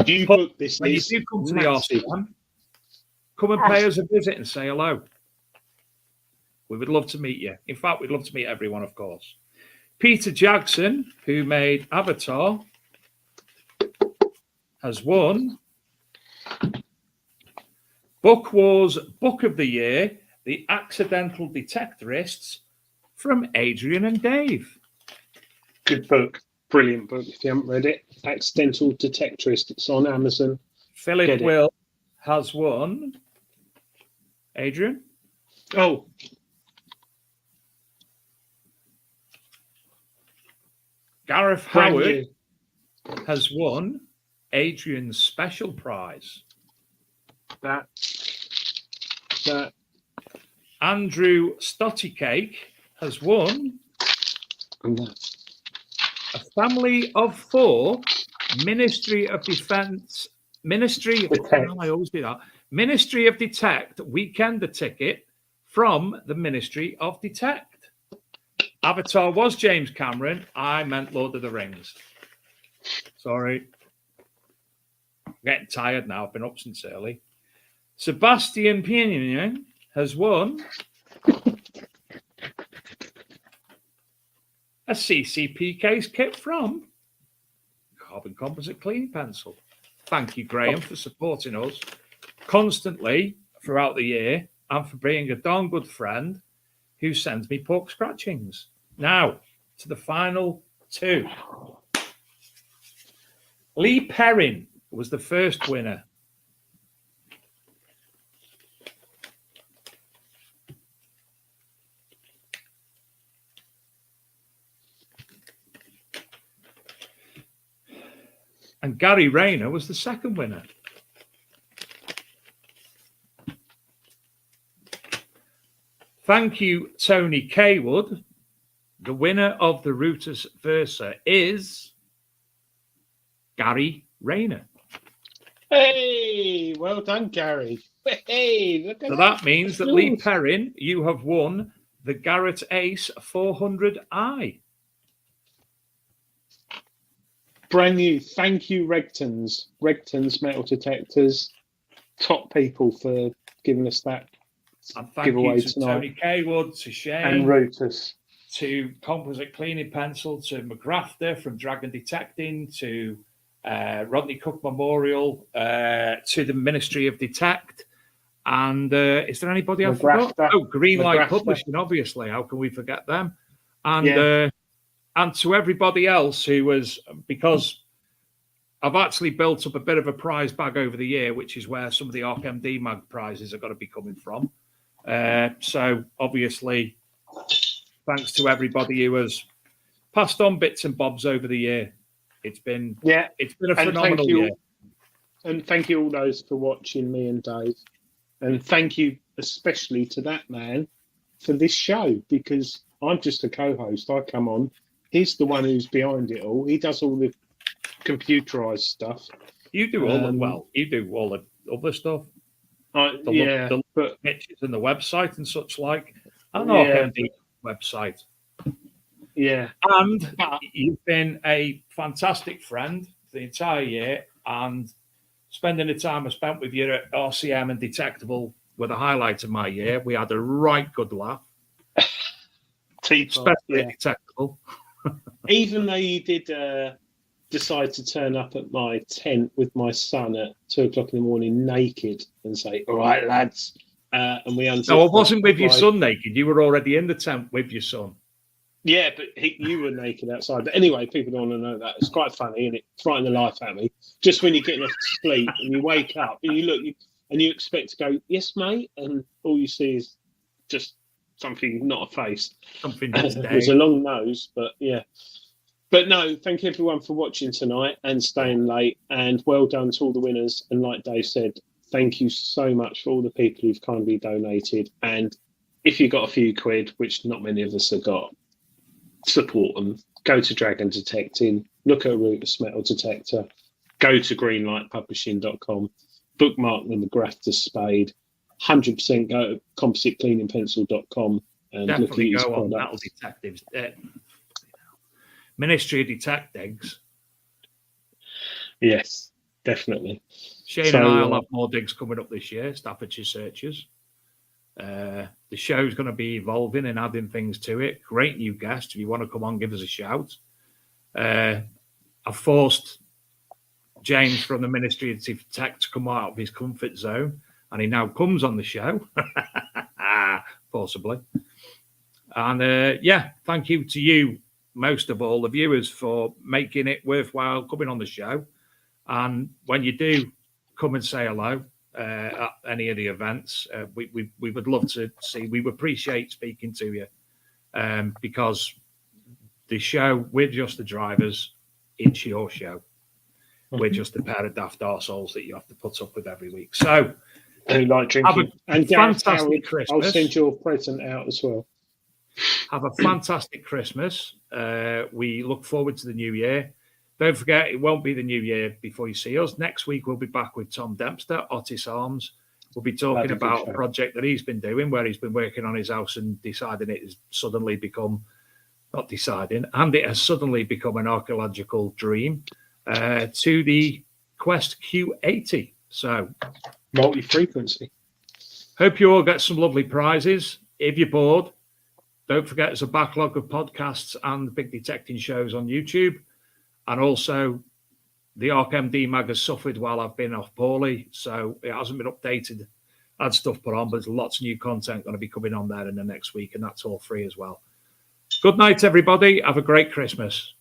You book this when you list. do come to Massive. the RCM, come and pay us a visit and say hello. We would love to meet you. In fact, we'd love to meet everyone, of course. Peter Jackson, who made Avatar, has won Book Wars Book of the Year, The Accidental Detectorists from Adrian and Dave. Good book. Brilliant book. If you haven't read it, Accidental Detectorist. It's on Amazon. Philip Will has won. Adrian? Oh. Gareth Howard has won Adrian's special prize. That Andrew Stotty Cake has won and that. a family of 4 Ministry of Defence, I always do that. Ministry of Detect weekender ticket from the Ministry of Detect. Avatar was James Cameron. I meant Lord of the Rings. Sorry. I'm getting tired now. I've been up since early. Sebastian Pinion has won a CCP case kit from Carbon Composite Cleaning Pencil. Thank you, Graham, for supporting us constantly throughout the year and for being a darn good friend who sends me pork scratchings. Now, to the final 2. Lee Perrin was the first winner. And Gary Rayner was the second winner. Thank you, Tony Kaywood. The winner of the Reuters Versa is Gary Rayner. Hey, well done, Gary. Hey, look at So that means that Lee Yours. Perrin, you have won the Garrett Ace 400i. Brand new. Thank you, Regtons. Regtons Metal Detectors. Top people for giving us that And thank giveaway you to tonight. Tony Kaywood, to Shane, And Reuters. to Composite Cleaning Pencil, to McGrafter from Dragon Detecting, to Rodney Cook Memorial, to the Ministry of Detect. And is there anybody I forgot? McGrafter. Oh, Greenlight McGrafter. Publishing, obviously. How can we forget them? And to everybody else who was, because I've actually built up a bit of a prize bag over the year, which is where some of the ArcMD mag prizes are going to be coming from. So obviously, thanks to everybody who has passed on bits and bobs over the year. It's been a phenomenal year. And thank you all those for watching me and Dave. And thank you especially to that man for this show, because I'm just a co-host. I come on. He's the one who's behind it all. He does all the computerized stuff. You do you do all the other stuff. The pictures and the website and such like. And Yeah. ArcMD website. yeah. And you've been a fantastic friend the entire year, and spending the time I spent with you at RCM and Detectable were the highlights of my year. We had a right good laugh, especially at Detectable. Even though you did decide to turn up at my tent with my son at 2:00 in the morning naked and say, "All right, lads," and we unzipped. No, I wasn't with your son naked. You were already in the tent with your son. Yeah, but you were naked outside. But anyway, people don't want to know that. It's quite funny, and it frightened the life out of me. Just when you're getting off to sleep and you wake up and you look and you expect to go, "Yes, mate," and all you see is just something, not a face. Something It was a long nose, but yeah. But no, thank you everyone for watching tonight and staying late, and well done to all the winners. And like Dave said, thank you so much for all the people who've kindly donated. And if you've got a few quid, which not many of us have got, support them. Go to Dragon Detecting, look at a Rootless Metal Detector, go to greenlightpublishing.com, bookmark the McGrafter Spade, 100% go to compositecleaningpencil.com and definitely look at his go on Metal products. Detectives. Ministry of Detect Digs. Yes, definitely. Shane and I will have more digs coming up this year, Staffordshire Searchers. The show's going to be evolving and adding things to it. Great new guest. If you want to come on, give us a shout. I've forced James from the Ministry of Detect to come out of his comfort zone, and he now comes on the show. Possibly. And thank you to you, most of all, the viewers, for making it worthwhile coming on the show. And when you do come and say hello at any of the events, we would love to see. We appreciate speaking to you, because the show, we're just the drivers. It's your show. We're just a pair of daft arseholes that you have to put up with every week. So, who like drinking. And Gareth fantastic Howard, Christmas. I'll send your present out as well. Have a fantastic Christmas. We look forward to the new year. Don't forget, it won't be the new year before you see us. Next week, we'll be back with Tom Dempster, Otis Arms. We'll be talking about a project that he's been doing where he's been working on his house and deciding it has suddenly become, not deciding, and it has suddenly become an archaeological dream to the Quest Q80. So, multi-frequency. Hope you all get some lovely prizes. If you're bored, don't forget there's a backlog of podcasts and big detecting shows on YouTube. And also, the ArcMD mag has suffered while I've been off poorly, so it hasn't been updated. I had stuff put on, but there's lots of new content going to be coming on there in the next week, and that's all free as well. Good night, everybody. Have a great Christmas.